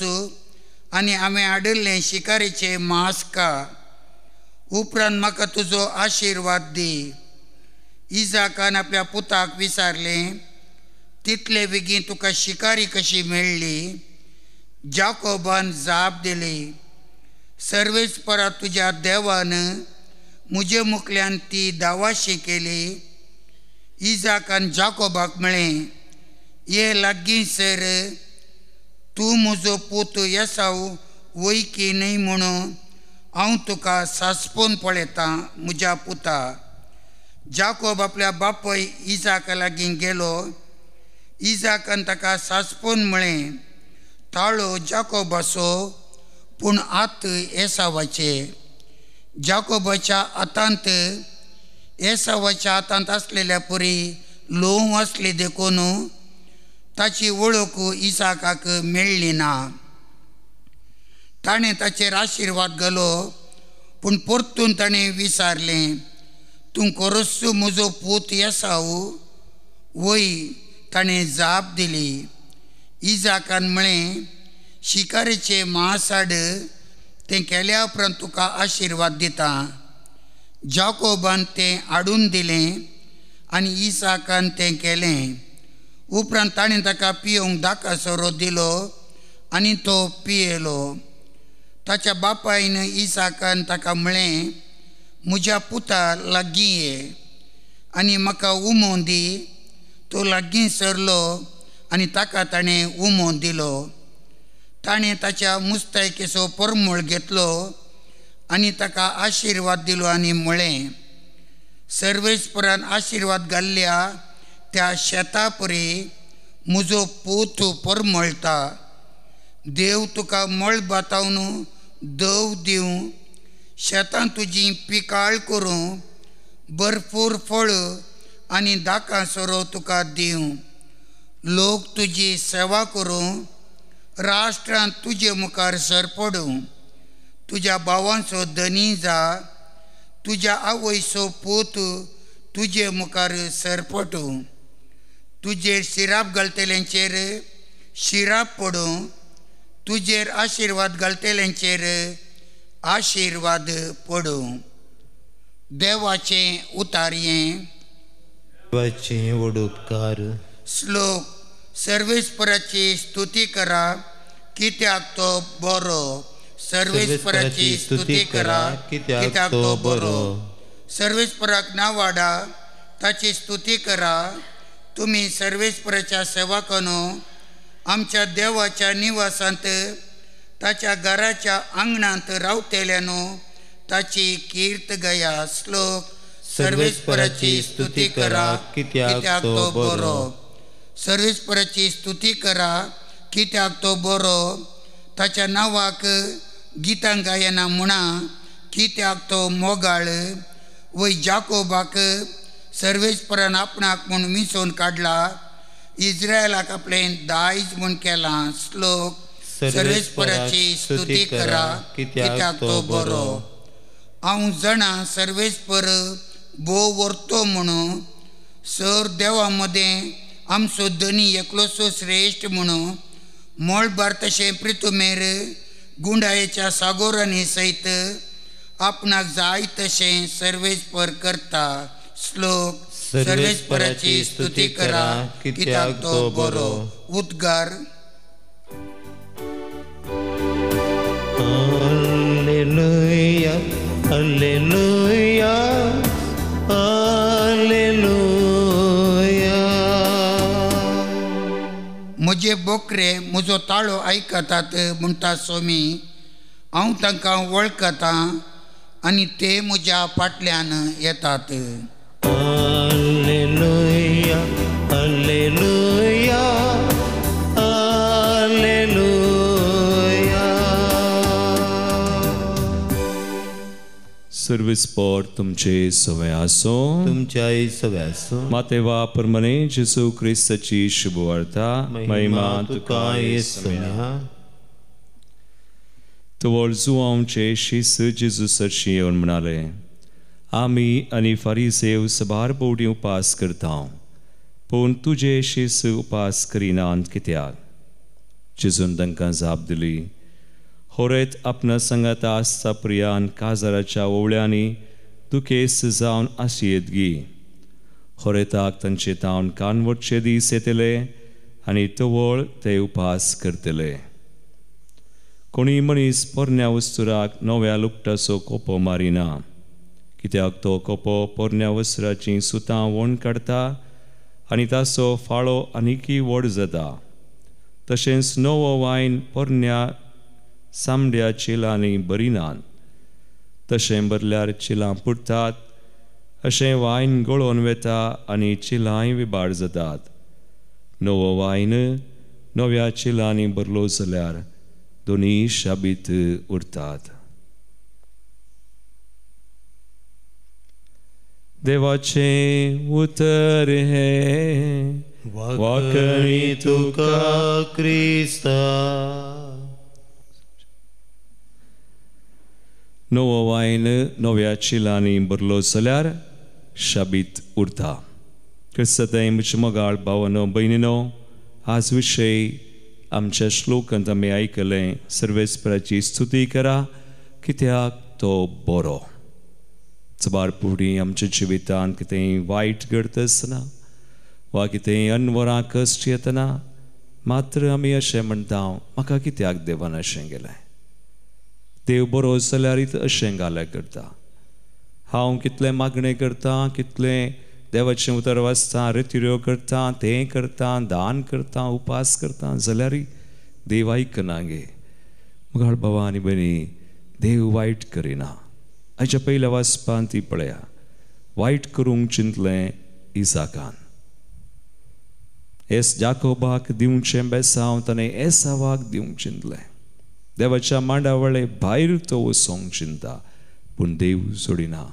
आनी हांवें हाडिल्लें शिकारेचें मांस खा. उपरांत म्हाका तुजो आशिर्वाद दी. इसाकान आपल्या पुताक विचारलें, तितले बेगीन तुका शिकारी कशी मेळ्ळी? जाकोबान जाप दिली, सर्वेस्परा तुज्या देवान म्हजे मुखल्यान ती दावाशी केली. इसाकान जाकोबाक म्हळें, ये लागींसर तूं म्हजो पूत एसाव वयकी न्हय म्हणून हांव तुका सासपून पळयतां. म्हज्या पुता. जाकोब आपल्या बापय इसाका लागीं गेलो. इसाकान ताका सासपून म्हळें, ताळो जाकोबाचो पूण आत एसावाचे. जाकोबाच्या हातांत एसावाच्या हातांत असलेल्या परी लोव असले देखून ताची वळख इसाकाक मेळ्ळी ना. ताणें ताचेर आशिर्वाद घालो, पूण परतून ताणें विचारलें, तूं खरोच म्हजो पूत एसाव? वय, ताणें जाप दिली. इसाकान म्हळें, शिकारेचें म्हासाड तें केल्या उपरांत तुका आशिर्वाद दिता. जाकोबान तें हाडून दिलें आनी इसाकान तें केलें. उपरांत ताणें ताका पियोंक दाकासरो दिलो आनी तो पियेलो. ताच्या बापायन इसाकान ताका म्हळें, म्हज्या पुता लागीं ये आनी म्हाका उमो दी. तो लागीं सरलो आनी ताका ताणें उमो दिलो. ताणें ताच्या मुस्तायकेचो परमळ घेतलो आनी ताका आशिर्वाद दिलो आनी म्हळें, सर्वेस्परान आशिर्वाद घाल्ल्या त्या शेता परी म्हजो पूत परमळटा. देव तुका मळ बातावन दव दिवं, शेतां तुजी पिकाळ करूं, भरपूर फळ आनी दाकासरो तुका दिवं. लोक तुजी सेवा करूं, राष्ट्रांत तुजे मुखार सरपडूं. तुज्या भावांचो धनी जा, तुज्या आवयचो पूत तुजे मुखार सरपटूं. तुजेर शिराप घालतल्यांचेर शिराप पडूं, तुजेर आशिर्वाद घालतल्यांचेर आशिर्वाद पडूं. देवाचें उतारयें. देवाचें वडोदकार. श्लोक. सर्वेस्पराची स्तुती करा, कित्याक तो बरो. सर्वेस्पराची स्तुती करा, कित्याक तो बरो. सर्वेस्पराक नांव वाडा, ताची स्तुती करा. तुमी सर्वेस्पराच्या सेवकांनो, आमच्या देवाच्या निवासांत ताच्या घराच्या आंगणांत रावतेल्यानो ताची कीर्त गया. श्लोक. सर्वेस्पराची स्तुती करा, कित्याक तो बरो. सर्वेस्पराची स्तुती करा, कित्याक तो बरो. ताच्या नांवाक गितां गायना म्हणा, कित्याक तो मोगाळ. वय जाकोबाक सर्वेस्परान आपणाक म्हूण विंचून काडला, इस्रायलाक आपलें दायज म्हूण केलां. श्लोक. सर्वेस्पराची स्तुती करा, कित्याक तो बरो. हांव जाणा सर्वेस्पर भोव व्हरतो म्हणून, सर देवा मदें आमचो धनी एकलोसो श्रेश्ठ म्हणून. मळबार तशें प्रितुमेर गुंडायेच्या सागोरांनी सयत आपणाक जाय तशें सर्वेस्पर करता. श्लोक. सर्वेस्पराची स्तुती करा, कित्याक तो बरो. उद्गार. Hallelujah, hallelujah, hallelujah. म्हजे बोकरे म्हजो ताळो आयकतात म्हणटा सोमी. हांव तांकां वळखतां आनी ते म्हज्या फाटल्यान येतात. Hallelujah, hallelujah, hallelujah. सर्वेस्पर तुमचे सवय आसो. तुमच्याय सगळ्याचो. मातेवा परमने जेसू क्रिस्ताची शुभ वार्ता. महिमा तुका येसुया. तवळ जुआंचे शिस जेजू सरशी येवन म्हणाले, आमी आनी फारिसेव सबार पोवटी उपास करता, पूण तुजे शिस उपास करिनात कित्याक? जेजून तांकां जाप दिली, होरेत आपणा सांगात आसता प्रियान काजाराच्या ओवळ्यांनी दुखेस जावन आशयेत गी. होरेताक तांचे तावन कानवटचे दीस येतले आनी तवळ ते उपास करतले. कोणी मनीस पोरण्या वस्तुराक नव्या लुगटाचो कोपो मारिना, कित्याक तो कोपो पोरण्या वस्त्राची सुतां वण काडटा आनी ताचो फाळो आनिकी व्हड जाता. तशेंच नवो वायन पोरण्या सामड्या चिलांनी भरिनात, तशें भरल्यार चिलां पुडटात अशें वायन गळोवन वेता आनी चिलांय विबाड जातात. नवो वायन नव्या चिलांनी भरलो जाल्यार दोनी शाबीत उरतात. देवाचे उतर हे वाकणी तुका क्रिस्ता. नवो वायन नव्या चिलांनी भरलो जाल्यार शाबीत उरता. क्रिस्तांतय म्हजे मोगाळ भावानो भयणीनो, आज विशय आमच्या श्लोकांत आमी आयकलें, सर्वेस्पराची स्तुती करा कित्याक तो बरो. जबार फुडें आमच्या जिवितांत कितेंय वायट घडत आसतना वा कितेंय अनवरां कश्ट येतना मात्र आमी अशें म्हणटा, म्हाका कित्याक देवान अशें केलें. देव बरो जाल्यार अशें घालें करता. हांव कितलें मागणें करता, कितलें देवाचें उतर वाचता, रितिऱ्यो करता, तें करता, दान करता, उपास करता, जाल्यार देव आयकना गे. मुगाळ भावा आनी भयणी, देव वायट करिना. हाच्या पयल्या वाचपान ती पळया, वायट करूंक चिंतलें इसाकान. जाकोबाक दिवचें बेसांव ताणें एसावाक दिवंक चिंतलें. देवाच्या मांडावळे भायर तो वचोंक चिंता, पूण देव सोडिना.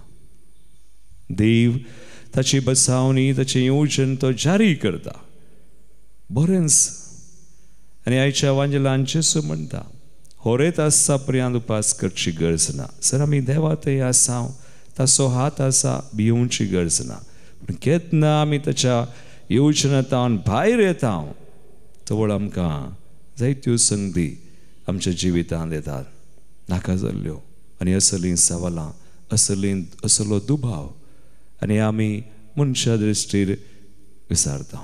देव ताची बसावणी, ताचें येवजण तो जारी करता. बरेंच आनी आयच्या वांजेलान जेसू म्हणटा, होरेत आसा पर्यंत उपास करची गरज ना. सर आमी देवा थंय आसा, ताचो हात आसा, भिवूंची गरज ना. पूण केन्ना आमी ताच्या येवजणेंतल्यान भायर येता तवळ आमकां जायत्यो संगती आमच्या जिवितांत येतात, नाका जाल्ल्यो आनी असलीं सवालां, असलो दुबाव, आनी आमी मनशा दृश्टीर विसारता,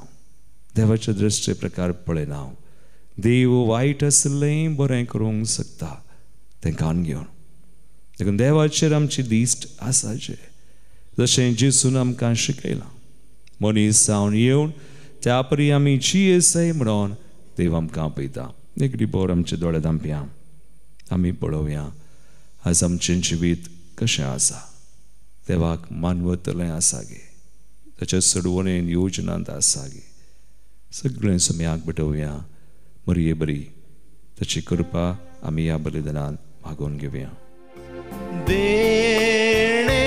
देवाच्या दृश्टी प्रकार पळयना. देव वायट आसलें बरें करूंक शकता तें कान घेवन. देखून देवाचेर आमची दिश्ट आसाचे, जशें जेसून आमकां शिकयलां. मनीस जावन येवन त्या परी आमी जियेसाय म्हणून देव आमकां आपयता. एकडी बोर आमच्या दोळे धांपया, आमी पळोवया आज आमचें जिवीत कशें आसा. देवाक मानवतलें आसा गे, ताच्या सडवणेन येवजणांत आसा गे. सगळें सम्याक भेटोवया. मरये बरी ताची कृपा आमी ह्या बलिदानांत मागून घेवया. देणे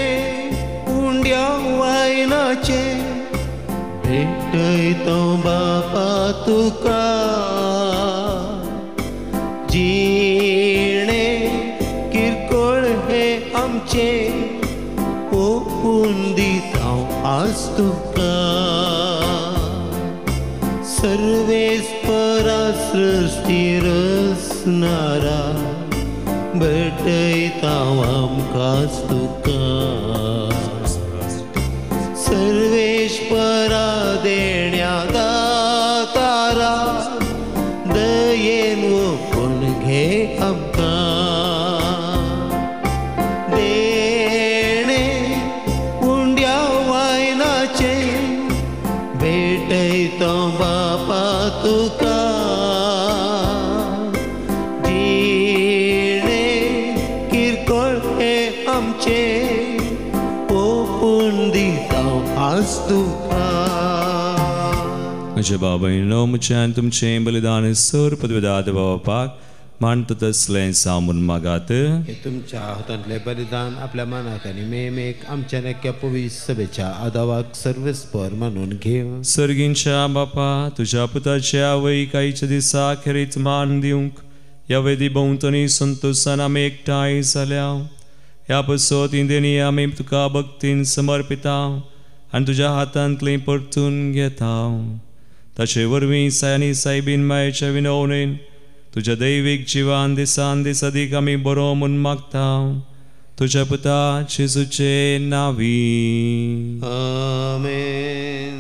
उंड्या वायनाचे भेटयतो बापा तुका. जिणे किरकोळ हे आमचे ओपून दिता आज तुका. सर्वेस्परा सृष्टी रचणारा भेटयता आमकांच तुका. सर्वेश्वरा देण्या दातारा दयेन ओपून घे आमकां. देणे उंड्या वायनाचे भेटयता बापा तुका. जिणे किरकोळ हे आमचे ओपून दिता आज तुका. म्हज्या बाबायनो, म्हज्यान तुमचें बलिदान सर पदवेदाद बापाक मानता तसलें सामून मागात. हे तुमच्या हातांतलें बलिदान आपल्या मनाक आनी मेमेक आमच्या नक्या पवित्र सभेच्या आदावाक सर्वेस्पर मानून घेव. सर्गींच्या बापा, तुज्या पुताच्या वैकायेच्या दिसा खेरीत मान दिवंक ह्या वेदी भोंवतणी संतोशान आमी एकठांय जाल्या. ह्या पसत इंदेनी आमी तुका भक्तीन समर्पिता आनी तुज्या हातांतली परतून घेता. ताचे वरवीं सायनी सायबीन मायेच्या विनवणेन तुझ्या दैवीक जिवान दिसान दीस अदीक आमी बरो म्हूण मागता. तुज्या पुता जेजूचे नांवी. आमेन.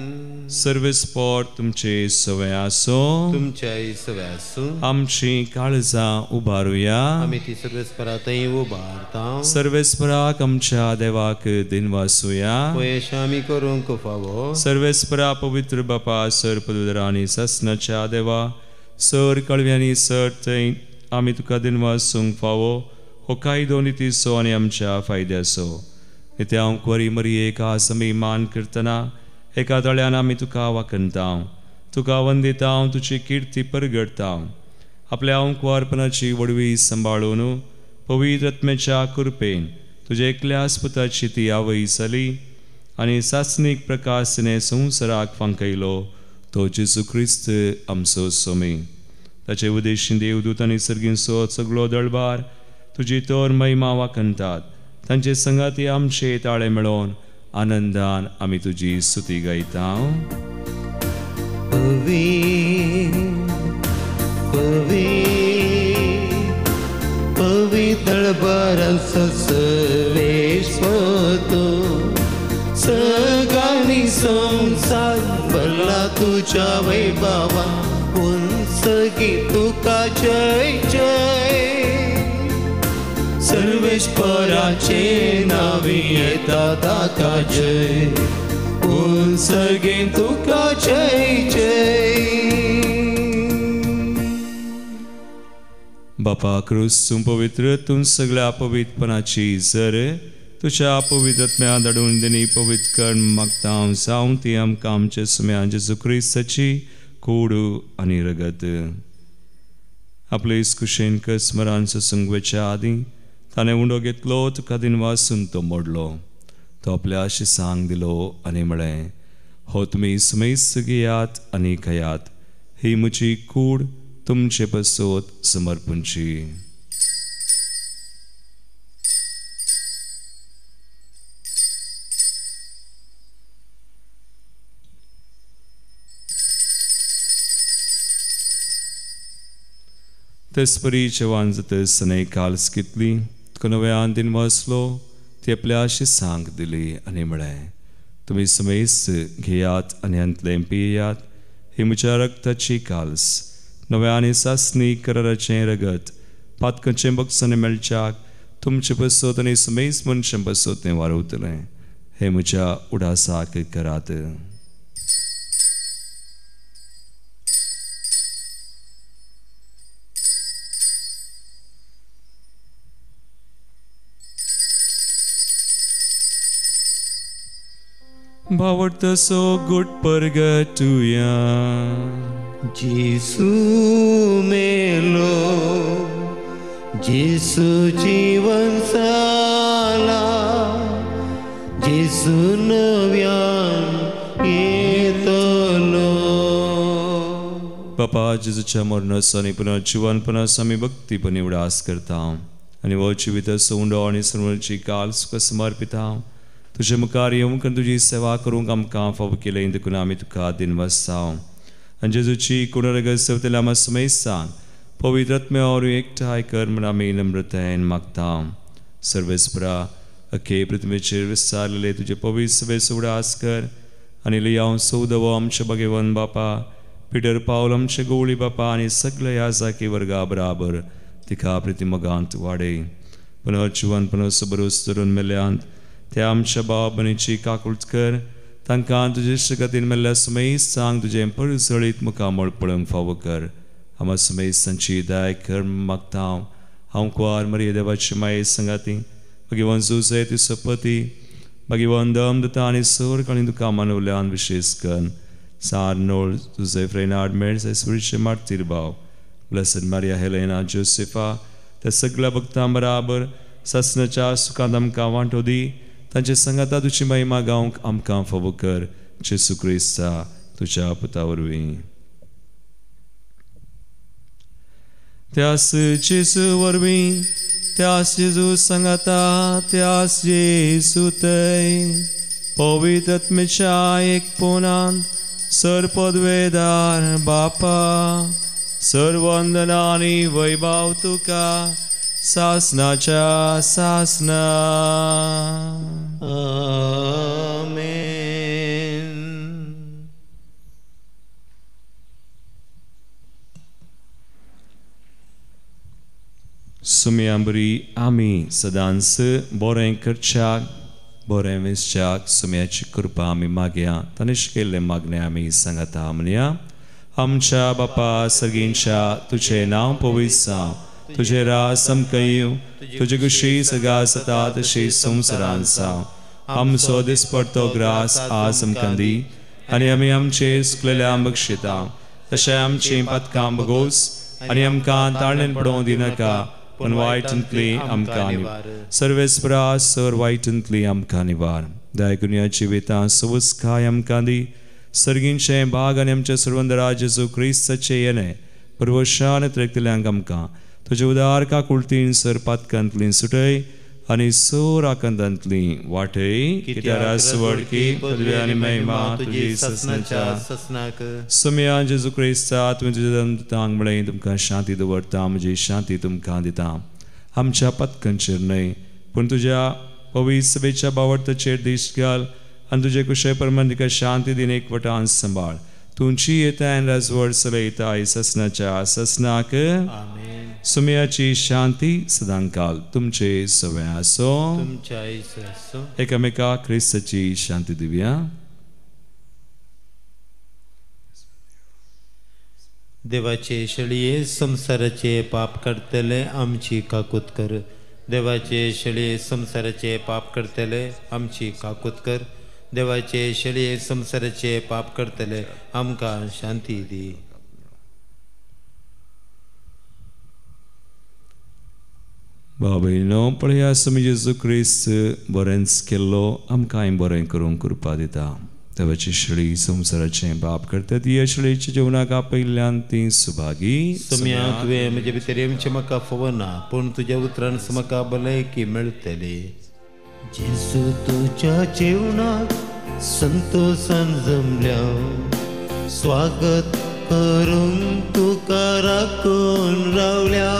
सर्वेस्पर तुमचे सवय आसो. तुमच्या सवय आसूं. आमची काळजां उबारुया. आमी ती सर्वेस्परा थंय उबारता. सर्वेस्पराक आमच्या देवाक दिन वासुया. पयश आमी करूंक फावो. सर्वेस्परा पवित्र बापा, सर पदुदरांनी ससनाच्या देवा, सर कळव्यांनी सर थंय आमी तुका दिन वासूंक फावो. हो कायदो नितीसो आनी आमच्या फायद्याचो. नित्या हांव क्वरी मरयेक आस आमी मान करतना एका तळ्यान आमी तुका वाकणता तुका वंदिता तुजी किर्ती परगडता आपल्या अंकुवारपणाची वडवी सांबाळून पवित्र आत्म्याच्या कृपेन तुजे एकल्याच पुताची ती आवयसली आनी सासनीक प्रकाशने संवसाराक फांकयलो तो जेजू क्रिस्त आमचो सोमी ताचे उदेशीन देवदूत आनी सर्गींचो सगळो दळबार तुजी तोर महिमा वाकणटात तांचे संगाती आमचे ताळे मेळोन आनंदान आमी तुजी स्तुती गायता पवित्र बरस सर्वेश्वतो सगळी संसार भरला तुझ्या वैभवा उंचगी तुका जय जय सर्वेश्वराचे नावी येता ताका जय उंचगी तुका जय जय बापा क्रूस पवित्र तूं सगळ्या पवित्रपणाची जर तुझ्या पवित्रत्म्या धाडून दिनी पवित्र कर मागता जावं ती आमकां आमच्या सुम्या जेजू क्रिस्ताची कूड आनी रगत आपले कुशेन स्मरांचो संगवेच्या आदी ताणें उंडो घेतलो तुका दिन वासून तो मोडलो तो आपल्या शिसांक दिलो आनी म्हळें हो तुमी सुमेस घेयात आनी खयात ही म्हजी कूड तुमचे पसोत समर्पणची तेसपरीचे वांजतस सनै काल्स कितली तुका नव्यान दिन वाचलो ती आपल्या शिसांक दिली आनी म्हळें तुमी समेस घेयात आनी अंतलें पियेयात ही म्हज्या रक्ताची काल्स नव्यानी सासनी कराराचें रगत पातकाचें बक्षांनी मेळच्याक तुमचे पसोत आनी समेस मनशां पसोत तें वारवतलें हे म्हज्या उडासाक करात भावडतसो गुट परगटुया जेसू मेलो जेसू जीवन साला जेसू नव्यान येतलो बापा जेजूच्या मरणाचो आनी पुनः जिवनपणाचो आमी भक्तीपणी उडास करता आनी वो जिविताचो उंडो आनी सर्वांची काल सुख समर्पिता तुझे मुखार येवंक तुजी सेवा करूंक आमकां फाव केलें देखून आमी तुका दिन वाजता आनी जेजूची कुणरगत सेवतल्या आमा समेस सांग पवित्र आत्म्यावर एकठांय कर म्हण आमी नम्रतायेन मागता सर्वेस्परा अखे पृथ्वीचेर विस्तारलेले तुजे पवित्र सभेचो उडास कर आनी लियाव सौदवो आमचे भगवान बापा पिटर पावल आमचे गवळी बापा आनी सगळे याजाकी वर्गा बराबर तिका प्रतिमगांत वाडय पुनः जिवनपणाचो बरोस धरून मेल्यांत त्या आमच्या भावा भयणीची काकुळट कर तांकां तुजे शगतीन मेल्ल्या समेस सांग तुजें परसळीत मुखामळ पळोवंक फावो कर आमा समेस तांची दाय कर मागता हांव कुवार मरिये देवाची माये संगाती भगवान जुजे तिचो पती भगवान दमदता आनी सर काळी तुका मानवल्यान विशेष कर सार नोळ तुजे फ्रेनार्ड मेळ्स एसपरीचे मार्तीर भाव ब्लेसड मारिया हेलेना जोसेफा त्या सगळ्या भक्तां बराबर ससनाच्या सुखांत आमकां वांटो दी तांचे संगाता तुजी महिमा गावंक आमकां फावो कर जेसू क्रिस्ता तुज्या पुता वरवीं त्यास जेसू वरवीं त्यास जेजू संगाता त्यास जेसू थंय पवित्र आत्म्याच्या एकपणांत सरपदवेदार बापा सर्वंदना आनी वैभव तुका सासनाच्या सासना आमेन सुम्यां बरी आमी सदांच बरें करच्याक बरें वेचच्याक सुम्याची कृपा आमी मागया तनिश केल्ले मागणे आमी सांगता म्हणया आमच्या बापा सगळींच्या तुझे नांव पवित्र जावं तुझे राज समकं येवं तुजे कुशी सगा सता तशी संवसारांत जावं आमचो दिसपडतो ग्रास आज आमकां दी आनी आमी आमचे सुकलेल्या बक्षिता तशें आमची पातकां बगोस आनी आमकां ताळणेन पडोवं दिनाका पण वायटांतली आमकां सर्वेस्परा सर वायटांतली आमकां निवार दायकुन्याची वेतां सवस्काय आमकां दी सर्गींचे भाग आनी आमचे सर्वंदरा जेजू क्रिस्ताचे येणे परवशान त्रेकतल्यांक आमकां तुजे उदार काकुळतीन सर पातकांतली सुटय आनी सोर आकांतांतली वाटय कित्यार सुवडकी पदवी आनी महिमा तुजी ससनाक सुम्या जेजू क्रिस्ता तुवें तुज्या दंतांक म्हळें तुमकां शांती दवरता म्हजी शांती तुमकां दिता आमच्या पतकांचेर न्हय पूण तुज्या पवित्र सभेच्या बावडताचेर दिश्ट घाल आनी तुजे कुशे परमान तिका शांती दिन एकवटान सांबाळ तुमची येतान राजवड चलयता ससनाच्या ससनाक सुम्याची शांती सदांकाल तुमचे सवे आसो एकामेका क्रिस्ताची शांती दिवया देवाचे शेळये संसाराचे पाप करतले आमची काकूत कर देवाचे शेळये संसाराचे पाप करतले आमची काकूत कर देवाचे शेळये संसाराचे पाप करतले आमकां शांती दी बाबा पळया आमी जेजू क्रिस्त बरेंच केल्लो आमकांय बरें करूंक कृपा दिता देवाची शेळी संसाराचें पाप करतात ह्या शेळयेच्या जिवनाक आपयल्ल्यान ती सुभागी सम्या तुवें म्हजे भितर येवचें म्हाका फवना पूण तुज्या उतरान म्हाका भलायकी मेळटली जेजू तुज्या जेवणाक संतोषान जमल्या स्वागत करूंक तुका राखून रावल्या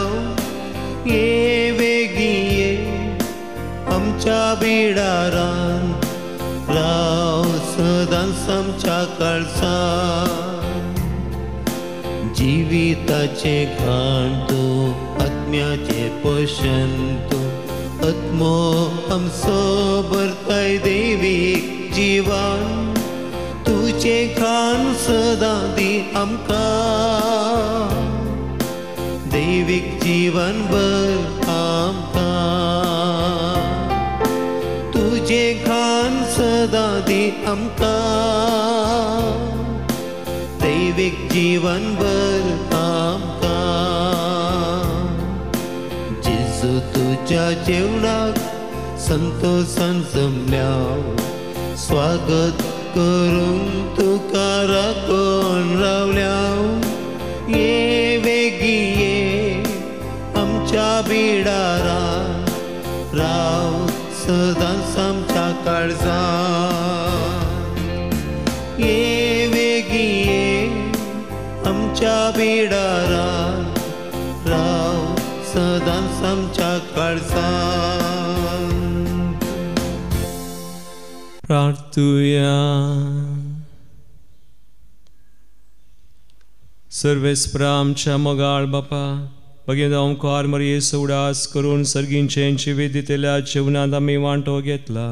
ये वेगी ये आमच्या बिडारान राव सदांच आमच्या काळजांत जिविताचे घाण तूं आत्म्याचे पोशण तूं आत्मो आमचो भरताय दैवीक जीवन तुझे खान सदां दी आमकां दैवीक जीवन भर आमकां तुझे खान सदां दी आमकां दैवीक जीवन भर आमकां जेजू तुज्या जेवणाक संतोषान जमल्या स्वागत करूंक तुका राखून रावल्या ये वेगी ये आमच्या बिडारान राव सदांच आमच्या काळजांत ये वेगी ये आमच्या बिडारान राव सदांच आमच्या काळजांत प्रार्थुया सर्वेस्परा आमच्या मोगाळ बापा बगेन ओंकार मरये उडास करून सर्गींचे विदितेल्या जेवणात आमी वांटो घेतला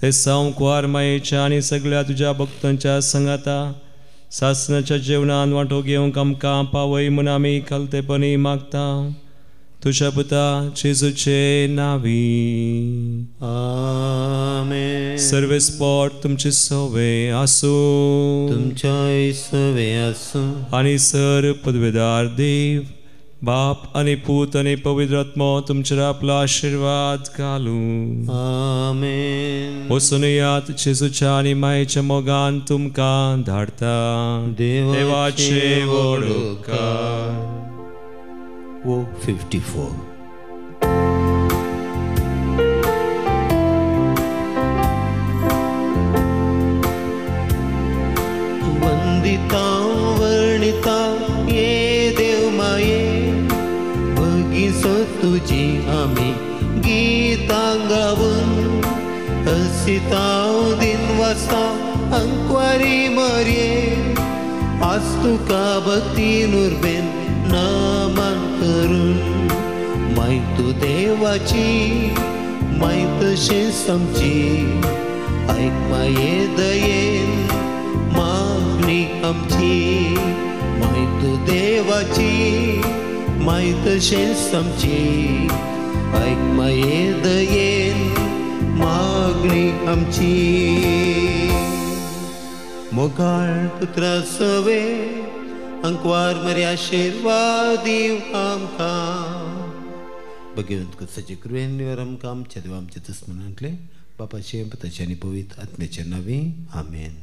ते संकवार मायेच्या आनी सगळ्या तुज्या भक्तांच्या संगाता सासनाच्या जेवणान वांटो घेवंक आमकां पावय म्हूण आमी खालतेपणी मागता तुझ्या पुता जेजूचे नावी आमेन सर्वेस्पोट तुमचे सवे आसू तुमच्या सवे आसू आनी सर पदवेदार देव बाप आनी पूत आनी पवित्र आत्मो तुमचेर आपलो आशीर्वाद घालू आमेन वचून यात जेजूच्या आनी मायेच्या मोगान तुमकां धाडता देवाचे वडोवकार 54 वंदिता वर्णिता ये देव माये बगीचो तुजी आमी गीतां गावून हसितांव दिनवासा अंकवारी मरये आज तुका भक्तीन उर्बेन नमन करून मायत देवाची मायत शेस आमची ऐक माये दयेन मागणी आमची मायत देवाची मायत शेस आमची ऐक माये दयेन मागणी आमची मोगाळ पुत्रा सवे अंकवार मरे आशीर्वाद दिव आमकां भगवंत कुसाचे कृपेन आमकां आमच्या देवा आमच्या दुस्मनांतले बापाचे पुताचे आनी पवित्र आत्म्याचे नांवे आमेन.